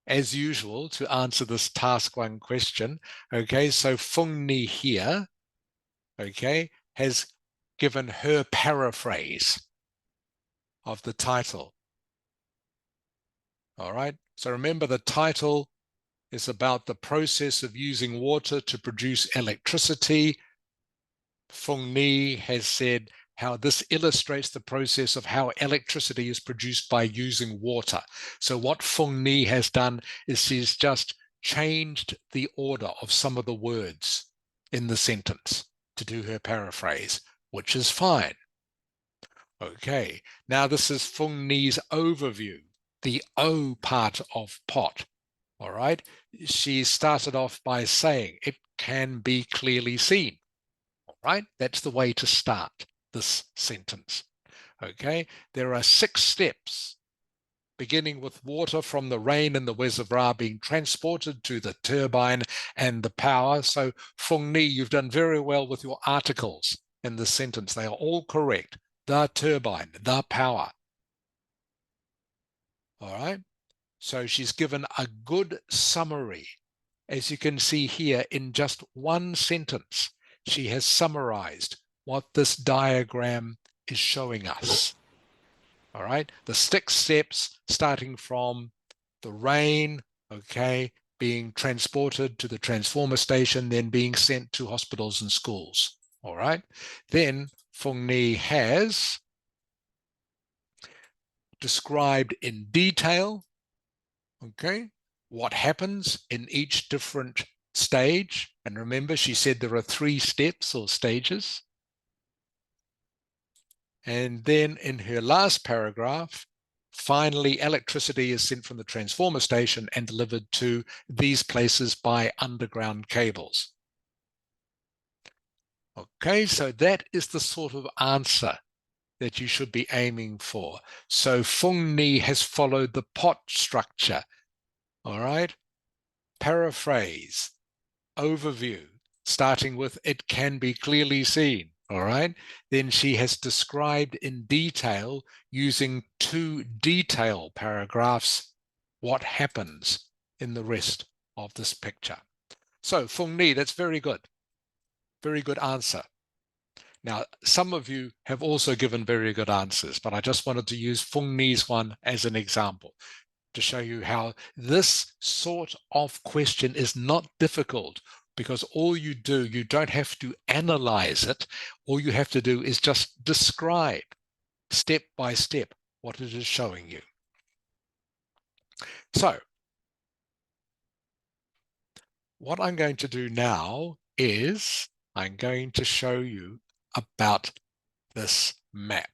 as usual to answer this task 1 question. Okay, so Feng Ni here, okay, has given her paraphrase of the title. All right, so remember the title is about the process of using water to produce electricity. Feng Ni has said how this illustrates the process of how electricity is produced by using water. So what Feng Ni has done is she's just changed the order of some of the words in the sentence to do her paraphrase, which is fine. Okay, now this is Feng Ni's overview, the O part of pot. All right, she started off by saying it can be clearly seen. All right, that's the way to start this sentence. Okay, there are 6 steps, beginning with water from the rain in the reservoir being transported to the turbine and the power. So Feng Ni, you've done very well with your articles in this sentence. They are all correct. The turbine, the power. All right, so she's given a good summary. As you can see here, in just 1 sentence, she has summarized what this diagram is showing us. All right, the 6 steps starting from the rain, okay, being transported to the transformer station, then being sent to hospitals and schools. All right, then Fung Ni has described in detail, okay, what happens in each different stage. And remember, she said there are 3 steps or stages. And then in her last paragraph, finally, electricity is sent from the transformer station and delivered to these places by underground cables. Okay, so that is the sort of answer that you should be aiming for. So Fung Ni has followed the pot structure. All right, paraphrase, overview, starting with it can be clearly seen. All right, then she has described in detail using 2 detail paragraphs what happens in the rest of this picture. So Fung Ni, that's very good. Very good answer. Now, some of you have also given very good answers, but I just wanted to use Fung Ni's one as an example to show you how this sort of question is not difficult, because all you do, you don't have to analyze it. All you have to do is just describe step by step what it is showing you. So what I'm going to do now is I'm going to show you about this map.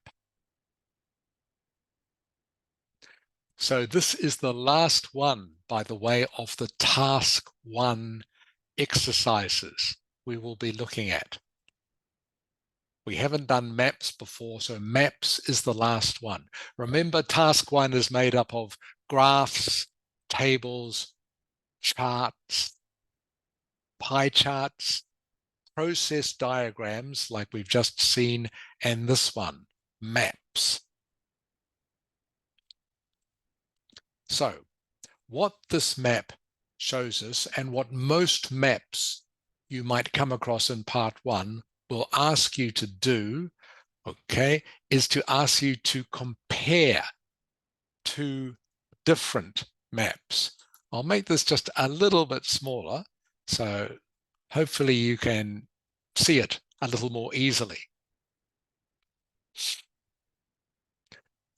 So this is the last one, by the way, of the task 1 exercises we will be looking at. We haven't done maps before, so maps is the last one. Remember, task 1 is made up of graphs, tables, charts, pie charts, process diagrams like we've just seen, and this one, maps. So what this map shows us, and what most maps you might come across in part 1 will ask you to do, okay, is to ask you to compare 2 different maps. I'll make this just a little bit smaller, so hopefully you can see it a little more easily.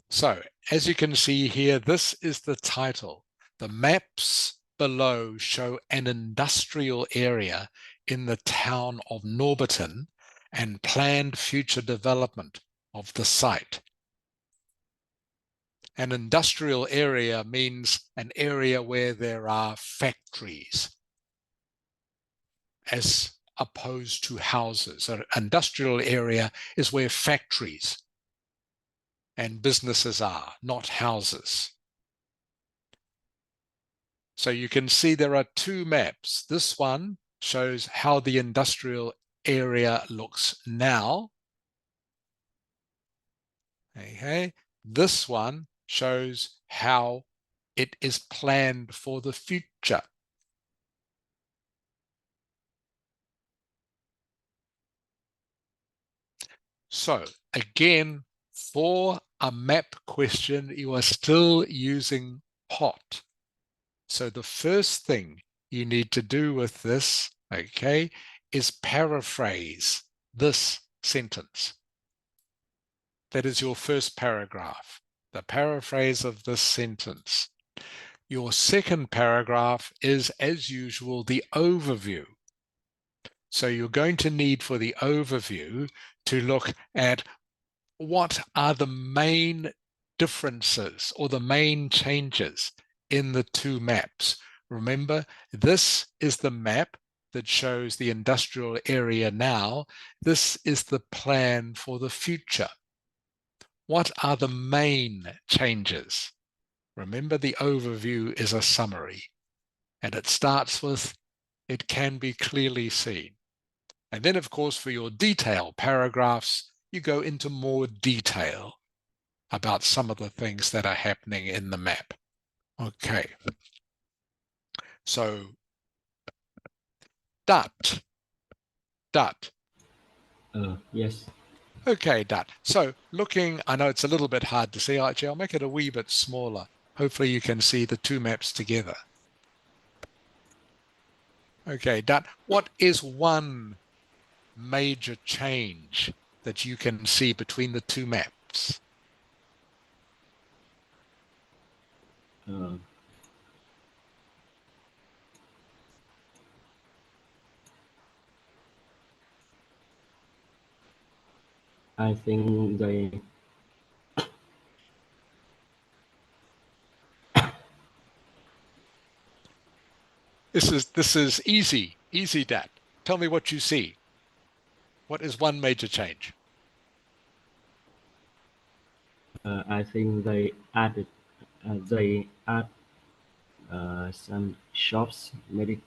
So, as you can see here, this is the title. The maps below show an industrial area in the town of Norbiton and planned future development of the site. An industrial area means an area where there are factories, as opposed to houses. An industrial area is where factories and businesses are, not houses. So you can see there are 2 maps. This one shows how the industrial area looks now. Okay. This one shows how it is planned for the future. So again, for a map question, you are still using pot. So the first thing you need to do with this, okay, is paraphrase this sentence. That is your first paragraph, the paraphrase of this sentence. Your second paragraph is, as usual, the overview. So you're going to need, for the overview, to look at what are the main differences or the main changes in the 2 maps. Remember, this is the map that shows the industrial area now. This is the plan for the future. What are the main changes? Remember, the overview is a summary, and it starts with, it can be clearly seen. And then, of course, for your detail paragraphs, you go into more detail about some of the things that are happening in the map. Okay. So, Dut. Yes. Okay, done. So looking, I know it's a little bit hard to see. Actually, I'll make it a wee bit smaller. Hopefully you can see the two maps together. Okay, done. What is one major change that you can see between the two maps? I think they This is easy, Dad. Tell me what you see. What is one major change? I think they add some shops, medical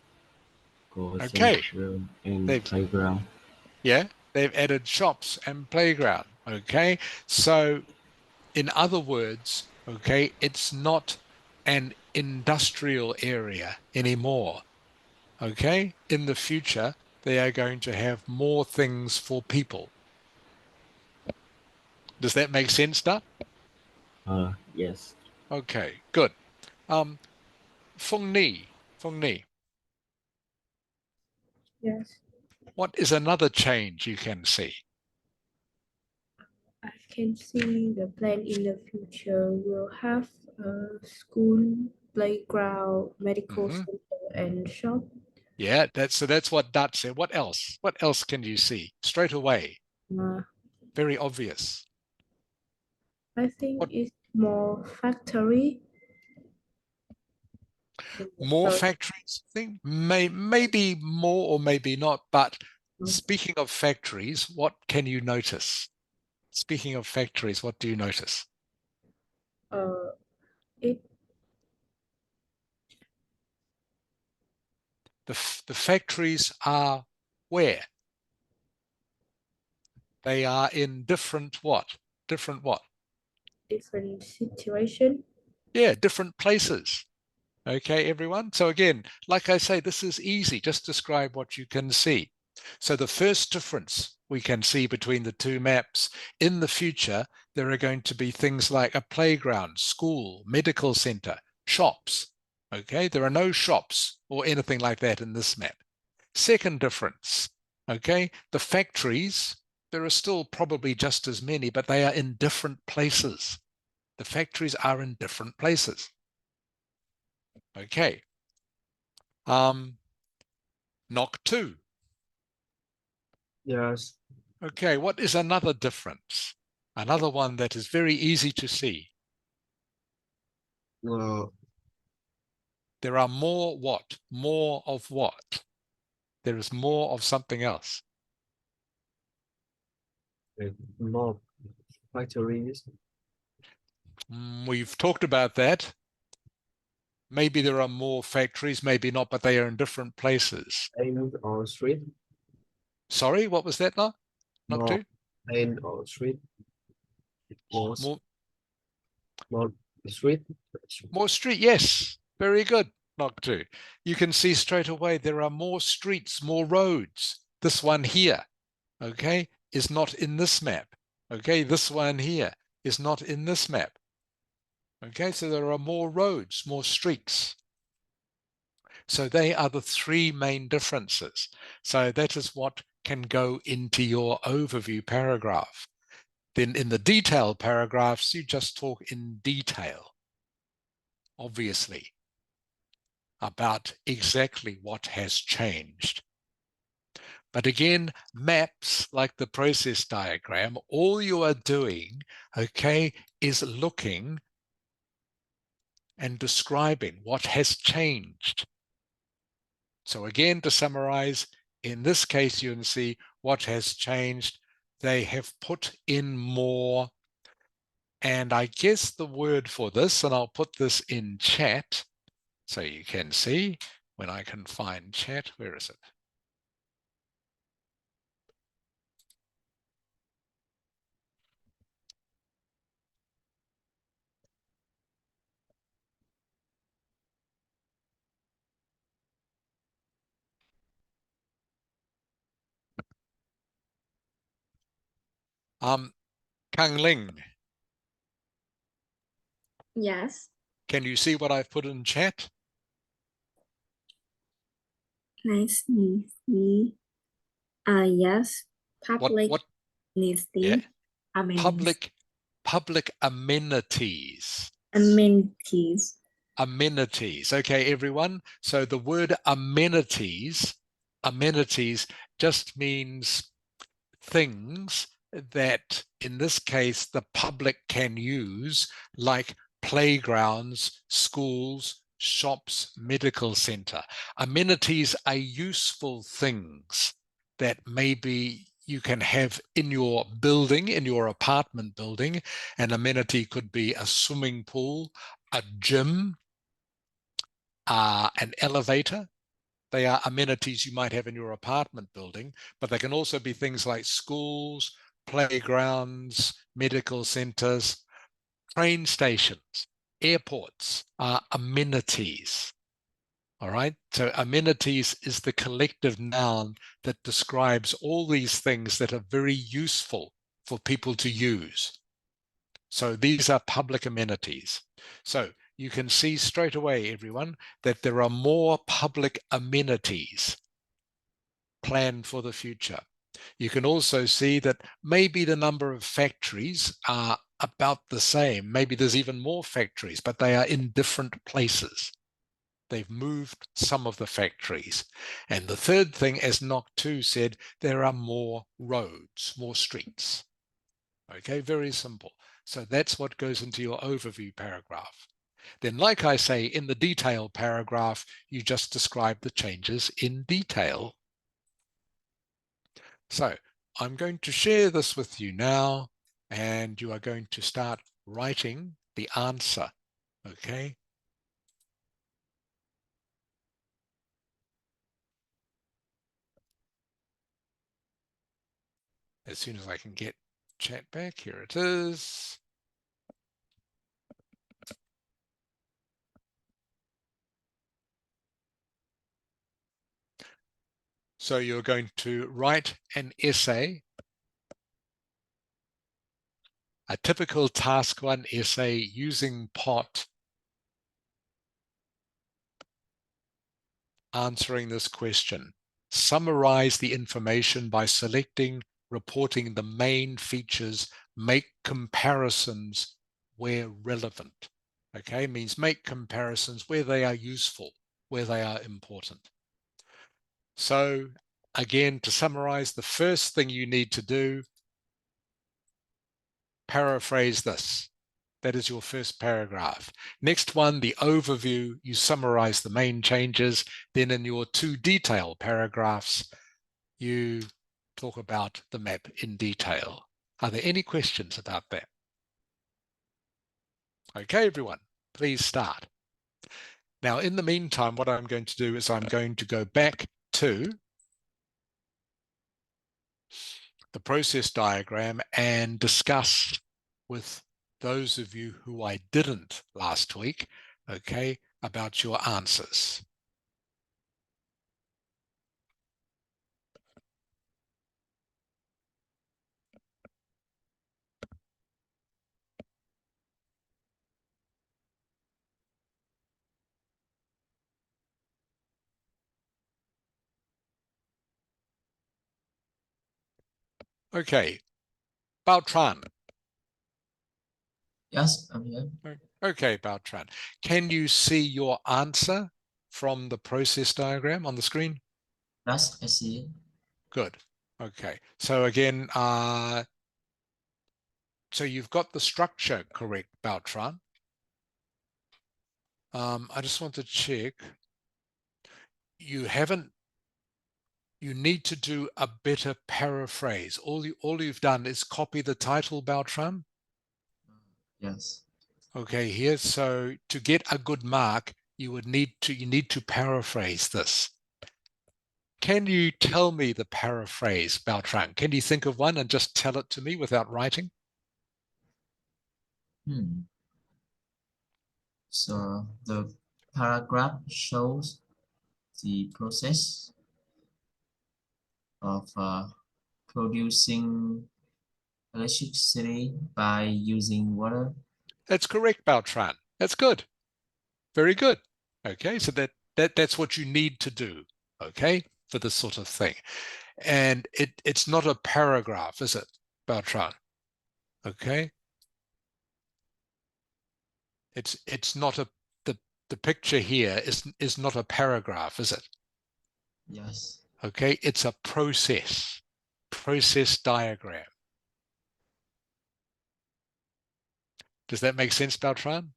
Okay, center, and playground. yeah, they've added shops and playground. Okay, so in other words, okay, it's not an industrial area anymore. Okay, in the future, they are going to have more things for people. Does that make sense, Dad? Yes. Okay, good. Fung Ni, Yes, what is another change you can see? I can see the plan in the future will have a school, playground, medical center, and shop. Yeah, that's what Dad said. What else? What else can you see straight away? Uh, Very obvious. I think it's more factory. More factories, I think maybe more or maybe not. But speaking of factories, what can you notice? Speaking of factories, what do you notice? It The factories are where? They are in different what? Different what? different situation. Yeah, different places. Okay, everyone. So again, like I say, this is easy. Just describe what you can see. So the first difference we can see between the two maps, in the future, there are going to be things like a playground, school, medical center, shops. Okay, there are no shops or anything like that in this map. Second difference, okay, the factories, there are still probably just as many, but they are in different places. The factories are in different places. Okay. Knock 2. Yes. Okay, what is another difference? Another one that is very easy to see. There are more what? More of what? There is more of something else. More factories. We've talked about that. Maybe there are more factories, maybe not, but they are in different places. And on street. Sorry, what was that now? Knock 2? And on street. More street. More street, yes. Very good. Knock 2. You can see straight away there are more streets, more roads. This one here, okay, is not in this map. Okay, this one here is not in this map. Okay, so there are more roads, more streets. So they are the three main differences. So that is what can go into your overview paragraph. Then in the detailed paragraphs, you just talk in detail, obviously, about exactly what has changed. But again, maps, like the process diagram, all you are doing, okay, is looking and describing what has changed. So again, to summarize, in this case, you can see what has changed. They have put in more, and I guess the word for this, and I'll put this in chat so you can see when I can find chat. Where is it? Kang Ling, Yes. can you see what I've put in chat? Nice. See. Yes. Public What? amenities. Yeah. Amenities. Public amenities. Amenities. Amenities. Okay, everyone. So the word amenities just means things that, in this case, the public can use, like playgrounds, schools, shops, medical center. Amenities are useful things that maybe you can have in your building, in your apartment building. An amenity could be a swimming pool, a gym, an elevator. They are amenities you might have in your apartment building, but they can also be things like schools, playgrounds, medical centers, train stations, airports are amenities. All right. So amenities is the collective noun that describes all these things that are very useful for people to use. So these are public amenities. So you can see straight away, everyone, that there are more public amenities planned for the future. You can also see that maybe the number of factories are about the same. Maybe there's even more factories, but they are in different places. They've moved some of the factories. And the third thing, as Nok 2 said, there are more roads, more streets. Okay, very simple. So that's what goes into your overview paragraph. Then, like I say, in the detail paragraph, you just describe the changes in detail. So I'm going to share this with you now, and you are going to start writing the answer, okay? As soon as I can get chat back, here it is. So you're going to write an essay, a typical task 1 essay using POT, answering this question. Summarize the information by selecting, reporting the main features, make comparisons where relevant. Okay, means make comparisons where they are useful, where they are important. So again, to summarize, the first thing you need to do, paraphrase this. That is your first paragraph. Next one, the overview, you summarize the main changes. Then in your 2 detail paragraphs, you talk about the map in detail. Are there any questions about that? Okay, everyone, please start. Now, in the meantime, what I'm going to do is I'm going to go back to the process diagram and discuss with those of you who I didn't last week, okay, about your answers. Okay, Bao Tran. Yes, I'm here. Okay, Bao Tran. Can you see your answer from the process diagram on the screen? Yes, I see it. Good. Okay. So again, so you've got the structure correct, Bao Tran. I just want to check. You need to do a better paraphrase. All you've done is copy the title, Bao Tran. Yes. Okay, here. So to get a good mark, you need to paraphrase this. Can you tell me the paraphrase, Bao Tran? Can you think of one and just tell it to me without writing? So the paragraph shows the process of producing electricity by using water. That's correct, Beltran. That's good. Very good. Okay, so that's what you need to do, okay, for this sort of thing. And it's not a paragraph, is it, Beltran? Okay. It's not the picture here is not a paragraph, is it? Yes. Okay, it's a process diagram. Does that make sense, Beltran?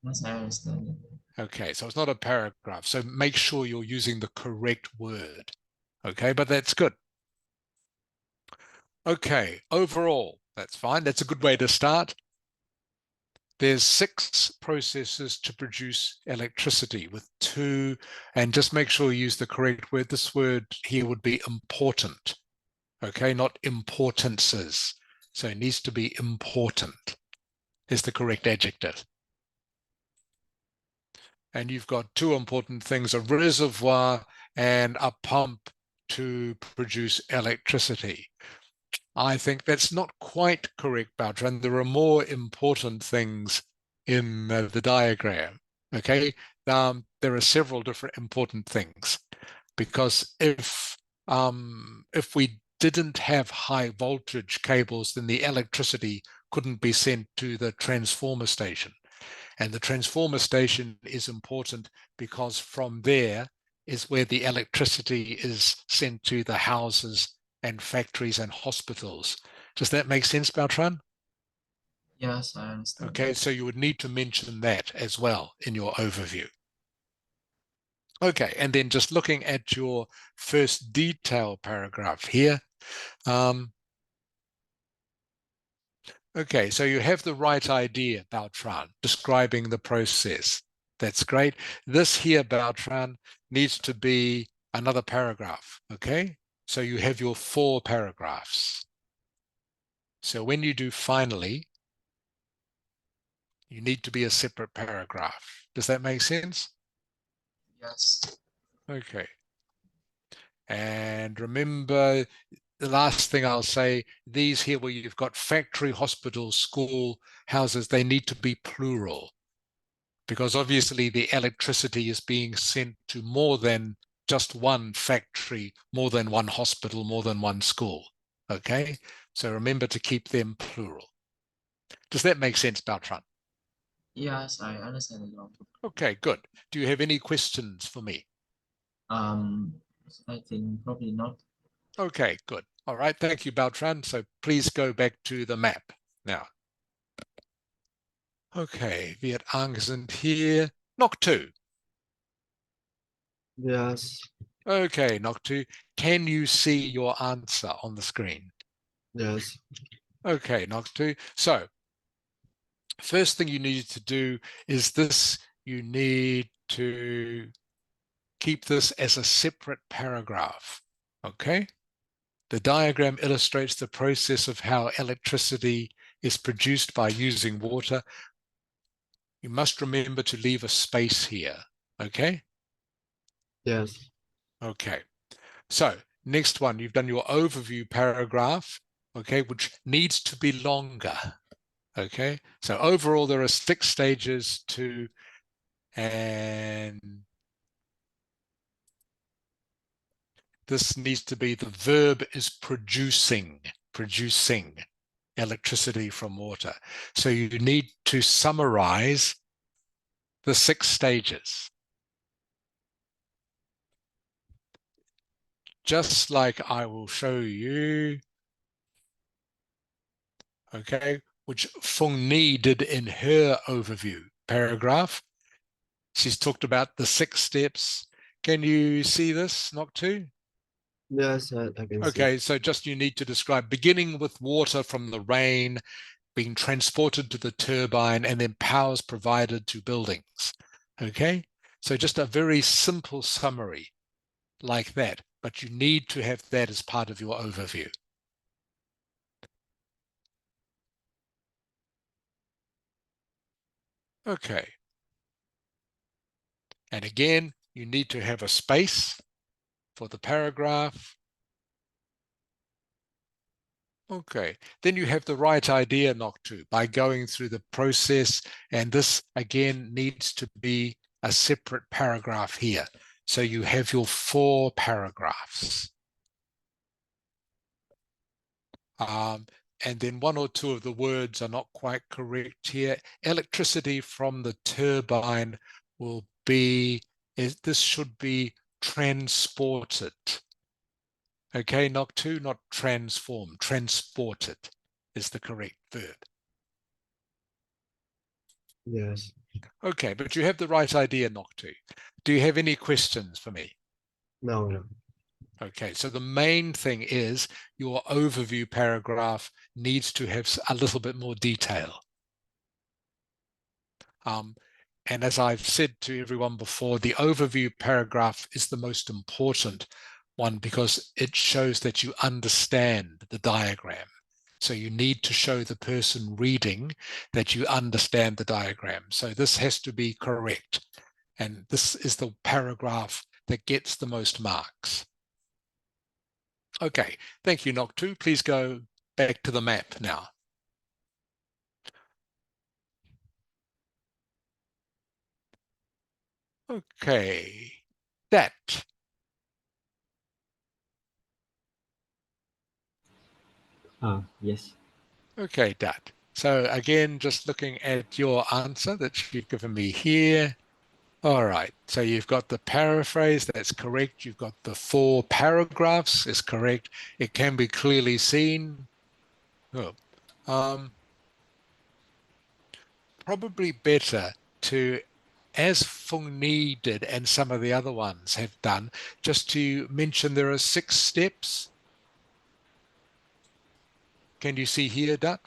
Yes, I understand it. Okay, so it's not a paragraph. So make sure you're using the correct word. Okay, but that's good. Okay, overall, that's fine. That's a good way to start. There's 6 processes to produce electricity with 2, and just make sure you use the correct word. This word here would be important. Okay, not importances. So it needs to be important is the correct adjective. And you've got 2 important things, a reservoir and a pump to produce electricity. I think that's not quite correct, Beltran. There are more important things in the diagram, okay? There are several different important things, because if we didn't have high voltage cables, then the electricity couldn't be sent to the transformer station. And the transformer station is important because from there is where the electricity is sent to the houses and factories and hospitals. Does that make sense, Beltran? Yes, I understand. Okay, so you would need to mention that as well in your overview. Okay, and then just looking at your first detail paragraph here. Okay, so you have the right idea, Beltran, describing the process. That's great. This here, Beltran, needs to be another paragraph, okay? So you have your 4 paragraphs. So when you do finally, you need to be a separate paragraph. Does that make sense? Yes. Okay. And remember, the last thing I'll say, these here where you've got factory, hospital, school, houses, they need to be plural, because obviously the electricity is being sent to more than just one factory, more than one hospital, more than one school. Okay, so remember to keep them plural. Does that make sense, Beltran? Yes, I understand it. Okay, good. Do you have any questions for me? I think probably not. Okay, good. All right, thank you, Beltran. So please go back to the map now. Okay, Viet Ang isn't here. Knock 2. Yes. Okay, Knock 2. Can you see your answer on the screen? Yes. Okay, Knock 2. So first thing you need to do is this. You need to keep this as a separate paragraph. Okay? The diagram illustrates the process of how electricity is produced by using water. You must remember to leave a space here. Okay? Yes. Okay. So next one, you've done your overview paragraph, okay, which needs to be longer. Okay, so overall there are 6 stages to, and this needs to be, the verb is producing electricity from water. So you need to summarize the 6 stages. Just like I will show you, okay, which Fung Ni did in her overview paragraph. She's talked about the 6 steps. Can you see this, Knock 2? Yes, I can see. Okay, so just you need to describe beginning with water from the rain being transported to the turbine and then powers provided to buildings. Okay, so just a very simple summary like that, but you need to have that as part of your overview. Okay. And again, you need to have a space for the paragraph. Okay, then you have the right idea, Noctu, by going through the process, and this again needs to be a separate paragraph here. So you have your 4 paragraphs. And then 1 or 2 of the words are not quite correct here. Electricity from the turbine will be, this should be transported. Okay, Noctu, not transform, transported is the correct verb. Yes. Okay, but you have the right idea, Noctu. Do you have any questions for me? No, no. Okay, so the main thing is your overview paragraph needs to have a little bit more detail. And as I've said to everyone before, the overview paragraph is the most important one because it shows that you understand the diagram. So you need to show the person reading that you understand the diagram. So this has to be correct. And this is the paragraph that gets the most marks. Okay, thank you, Noctu. Please go back to the map now. Okay, that. Yes. Okay, Dat. So again, just looking at your answer that you've given me here. All right, so you've got the paraphrase, that's correct. You've got the 4 paragraphs, is correct. It can be clearly seen. Oh. Probably better to, as Fung Ni did and some of the other ones have done, just to mention there are 6 steps. Can you see here, Dat?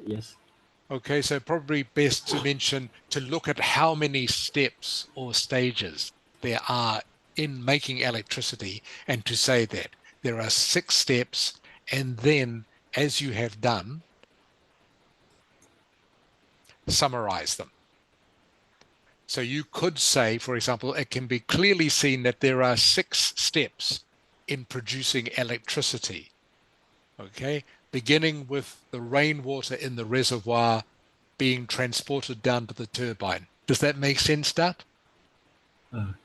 Yes. Okay, so probably best to mention, to look at how many steps or stages there are in making electricity, and to say that there are 6 steps, and then as you have done, summarize them. So you could say, for example, it can be clearly seen that there are 6 steps in producing electricity. Okay, beginning with the rainwater in the reservoir being transported down to the turbine. Does that make sense, Dat?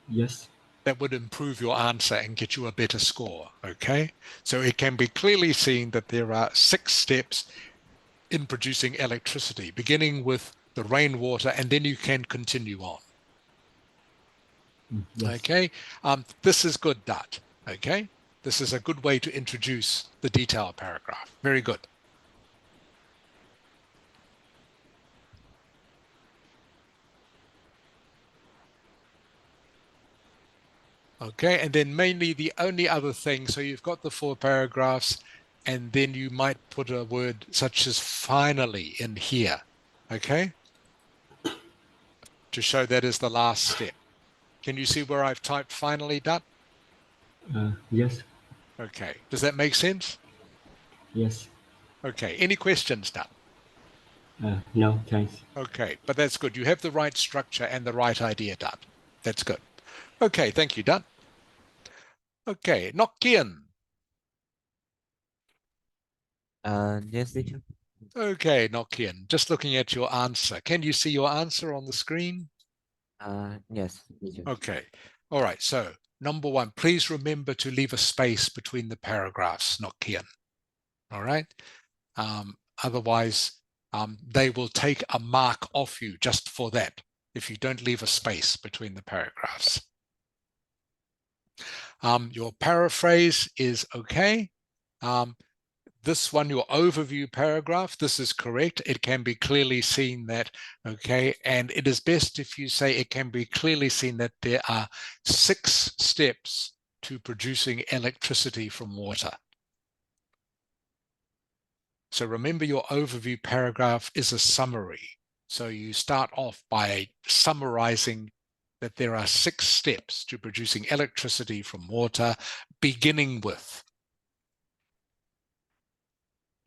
Yes. That would improve your answer and get you a better score, okay? So it can be clearly seen that there are 6 steps in producing electricity, beginning with the rainwater, and then you can continue on. Yes. Okay, this is good, Dat, okay? This is a good way to introduce the detail paragraph. Very good. Okay, and then mainly the only other thing, so you've got the 4 paragraphs, and then you might put a word such as finally in here, okay? To show that is the last step. Can you see where I've typed finally, Dat? Yes. Okay, does that make sense? Yes. Okay, any questions, Dat? No, thanks. Okay, but that's good. You have the right structure and the right idea, Dat. That's good. Okay, thank you, Dat. Okay, Nokkian. Yes, teacher. Okay, Nokkian, just looking at your answer. Can you see your answer on the screen? Yes, teacher. Okay, all right, so number 1, please remember to leave a space between the paragraphs, Nokkian. All right, otherwise they will take a mark off you just for that if you don't leave a space between the paragraphs. Your paraphrase is okay. This one, your overview paragraph, this is correct. It can be clearly seen that, okay, and it is best if you say it can be clearly seen that there are 6 steps to producing electricity from water. So remember, your overview paragraph is a summary. So you start off by summarizing that there are 6 steps to producing electricity from water, beginning with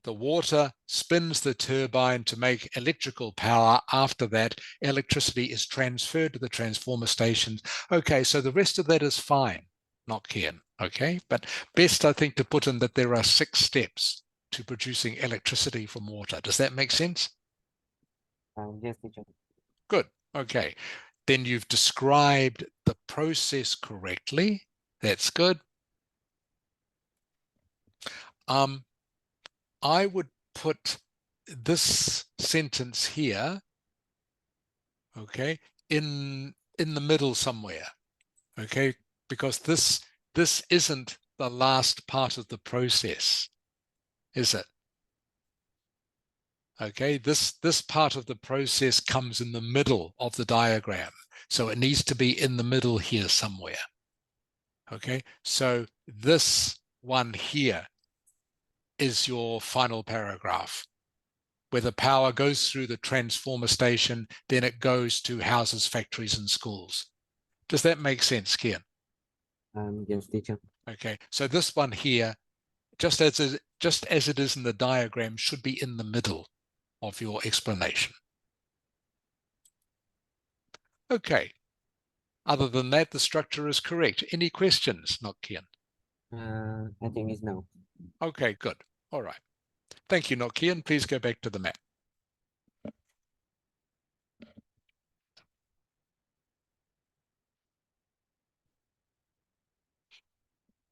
the water spins the turbine to make electrical power. After that, electricity is transferred to the transformer stations. Okay, so the rest of that is fine, Nokkian. Okay, but best, I think, to put in that there are 6 steps to producing electricity from water. Does that make sense? Yes, teacher. Good. Okay. Then you've described the process correctly. That's good. I would put this sentence here, okay, in the middle somewhere, okay, because this isn't the last part of the process, is it? Okay, this part of the process comes in the middle of the diagram, so it needs to be in the middle here somewhere. Okay, so this one here is your final paragraph, where the power goes through the transformer station, then it goes to houses, factories, and schools. Does that make sense, Kian? Yes, teacher. Okay, so this one here, just as it is in the diagram, should be in the middle of your explanation. Okay. Other than that, the structure is correct. Any questions, not Kian? I think it's no. Okay, good. All right. Thank you, Nokian. Please go back to the map.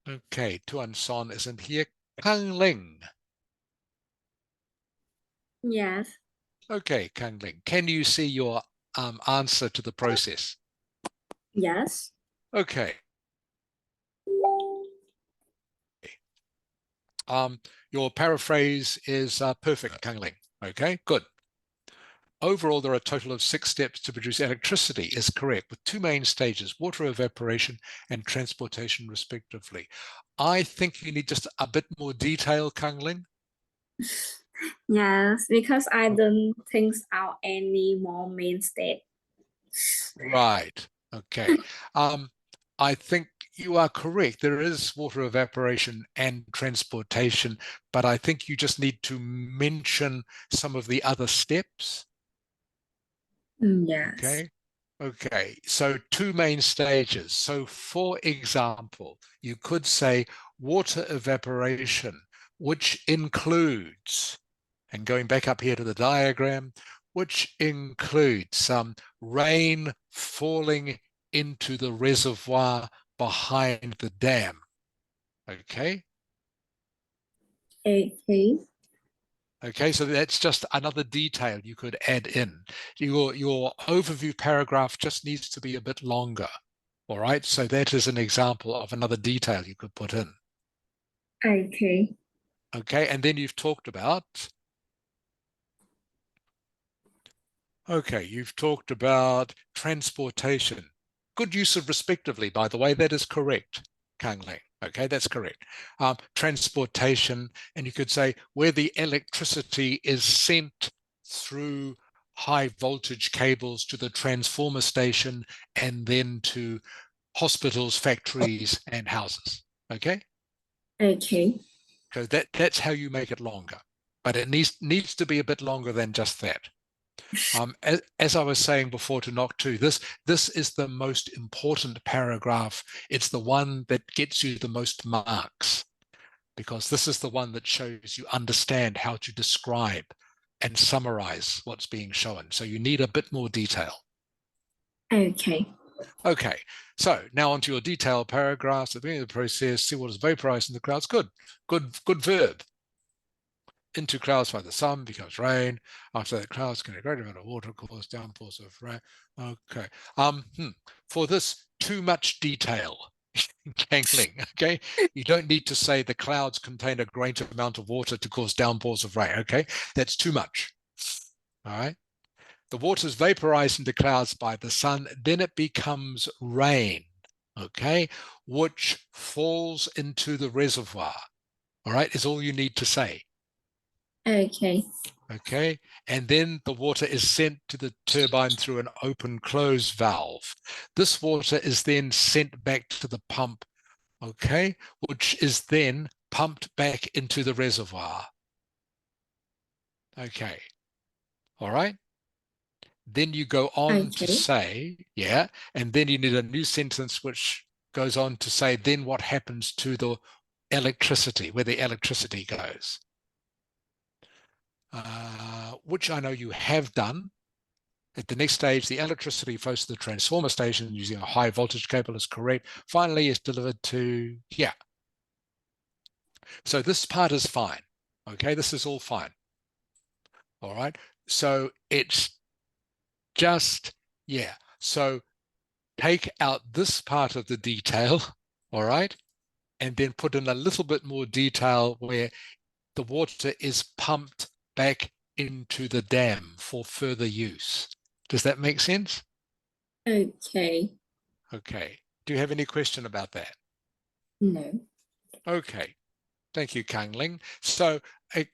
Okay, Tuan Son isn't here. Kang Ling. Yes. Okay, Kang Ling. Can you see your answer to the process? Yes. Okay. Your paraphrase is perfect, Kang Ling. Okay, good. Overall, there are a total of 6 steps to produce electricity, is correct, with 2 main stages, water evaporation and transportation, respectively. I think you need just a bit more detail, Kang Ling. Yes, because I don't think out any more main step. Right. Okay. I think you are correct. There is water evaporation and transportation, but I think you just need to mention some of the other steps. Yes. Okay. Okay. So 2 main stages. So for example, you could say water evaporation, which includes, and going back up here to the diagram, which includes some rain falling into the reservoir behind the dam. Okay. Okay. Okay, so that's just another detail you could add in. Your overview paragraph just needs to be a bit longer. All right, so that is an example of another detail you could put in. Okay. Okay, and then you've talked about, okay, you've talked about transportation. Good use of respectively, by the way, that is correct, Kang Ling. Okay, that's correct. Transportation, and you could say where the electricity is sent through high voltage cables to the transformer station and then to hospitals, factories, and houses. Okay? Okay. So that's how you make it longer. But it needs to be a bit longer than just that. As I was saying before to Nok 2, this is the most important paragraph. It's the one that gets you the most marks, because this is the one that shows you understand how to describe and summarize what's being shown. So you need a bit more detail. Okay. Okay, so now onto your detailed paragraphs. At the beginning of the process, see what is vaporized in the clouds. Good verb. Into clouds by the sun becomes rain. After that, clouds can a great amount of water cause downpours of rain. Okay. For this, too much detail. Kang Ling, okay? You don't need to say the clouds contain a great amount of water to cause downpours of rain, okay? That's too much. All right. The water is vaporized into clouds by the sun, then it becomes rain, okay? Which falls into the reservoir. All right, is all you need to say. Okay. Okay, and then the water is sent to the turbine through an open-close valve. This water is then sent back to the pump, okay, which is then pumped back into the reservoir. Okay, all right. Then you go on to say, yeah, and then you need a new sentence which goes on to say, then what happens to the electricity, where the electricity goes, which I know you have done. At the next stage, the electricity flows to the transformer station using a high voltage cable is correct. Finally, it's delivered to, yeah. So this part is fine. Okay, this is all fine. All right. So it's just, yeah. So take out this part of the detail, all right, and then put in a little bit more detail where the water is pumped back into the dam for further use. Does that make sense? Okay. Okay. Do you have any question about that? No. Okay. Thank you, Kang Ling. So,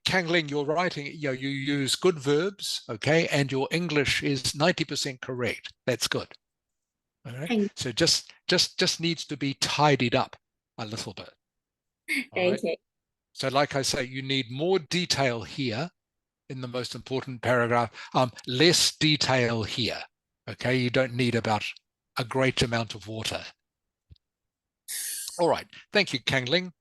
Kang Ling, you're writing, you use good verbs, okay, and your English is 90% correct. That's good. All right. So just needs to be tidied up a little bit. All right. Okay. So, like I say, you need more detail here in the most important paragraph, less detail here. Okay, you don't need about a great amount of water. All right, thank you, Kang Ling.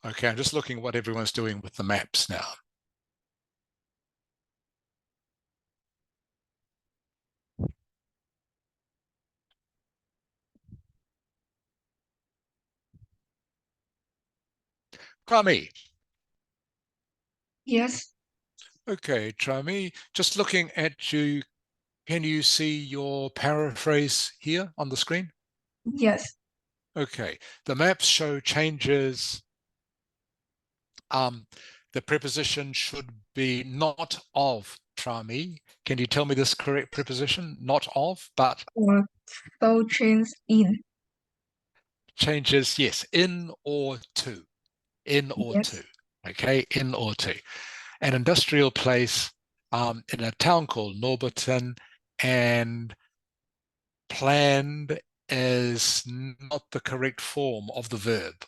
Okay, I'm just looking at what everyone's doing with the maps now. Kwame. Yes. Okay, Trami, just looking at you, can you see your paraphrase here on the screen? Yes. Okay, the maps show changes. The preposition should be not of, Trami. Can you tell me this correct preposition? Not of, but So change in. changes, yes, in or to. In or Yes. to. Okay, in or to. An industrial place in a town called Norberton, and planned is not the correct form of the verb.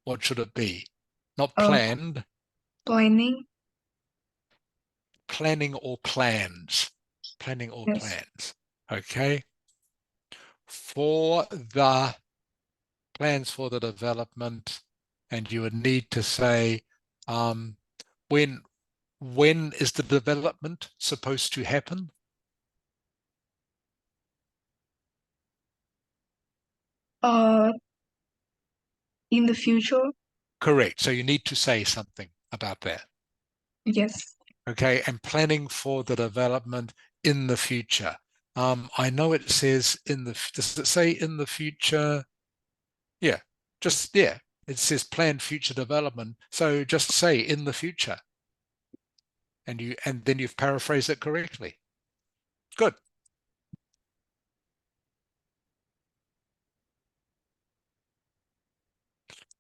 What should it be? Not planned. Planning. Planning or plans. Planning or Yes. plans. Okay. For the plans for the development, and you would need to say when is the development supposed to happen? In the future. Correct. So you need to say something about that. Yes. Okay, and planning for the development in the future. I know it says in the, does it say in the future? Yeah, just, yeah, it says planned future development. So just say in the future. And then you've paraphrased it correctly. Good.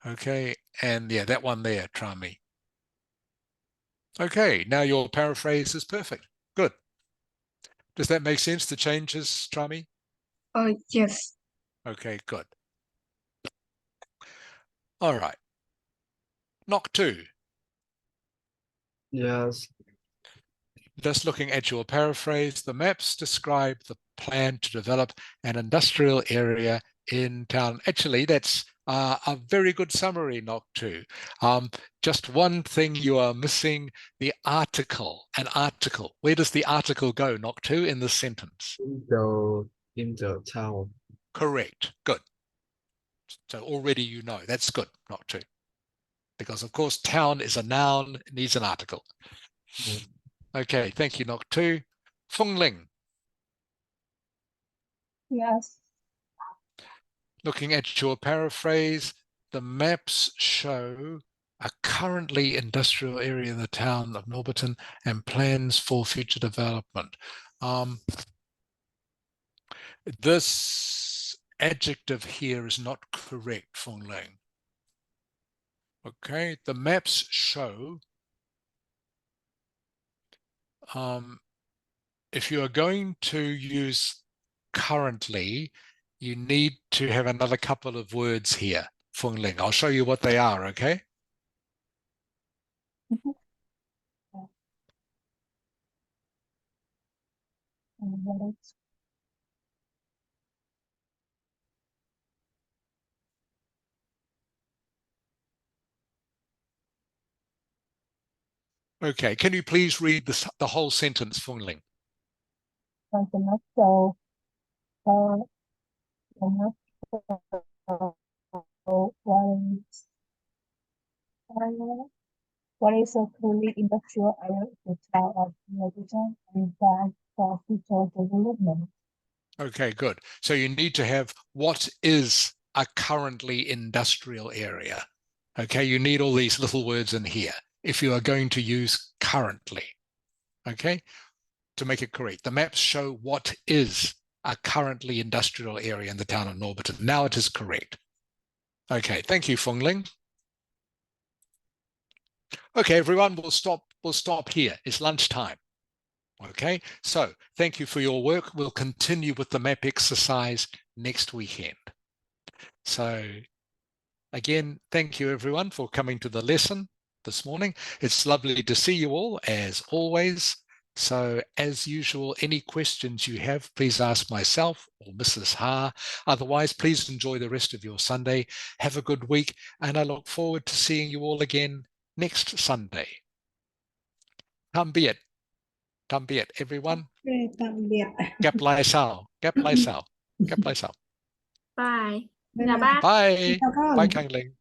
Okay, and yeah, that one there, Trami. Okay, now your paraphrase is perfect. Good. Does that make sense, the changes, Trami? Yes. Okay, good. All right. Knock 2. Yes. Just looking at your paraphrase, the maps describe the plan to develop an industrial area in town. Actually, that's a very good summary, Knock 2. Just one thing you are missing, the article, an article. Where does the article go, Knock 2, in the sentence? In the town. Correct. Good. So already you know. That's good, Knock 2. Because, of course, town is a noun, it needs an article. Okay, thank you, Knock 2. Fung Ling. Yes. Looking at your paraphrase, the maps show a currently industrial area in the town of Norberton and plans for future development. This adjective here is not correct, Fung Ling. Okay, the maps show if you are going to use currently, you need to have another couple of words here, Fung Ling. I'll show you what they are, okay? What is Okay, can you please read the whole sentence, Fung Ling? not so not so what is a truly industrial area to tell of innovation and plan for future development? Okay, good. So you need to have what is a currently industrial area. Okay, you need all these little words in here if you are going to use currently. Okay, to make it correct. The maps show what is a currently industrial area in the town of Norbiton. Now it is correct. Okay, thank you, Fung Ling. Okay, everyone, we'll stop here. It's lunchtime. Okay, so thank you for your work. We'll continue with the map exercise next weekend. So again, thank you everyone for coming to the lesson this morning. It's lovely to see you all as always. So as usual, any questions you have, please ask myself or Mrs. Ha. Otherwise, please enjoy the rest of your Sunday. Have a good week, and I look forward to seeing you all again next Sunday. Tạm biệt, everyone. Tạm biệt. Gặp lại sau. Bye. Bye Chào bye. bác. Bye. Chào con. Bye, Khang Linh.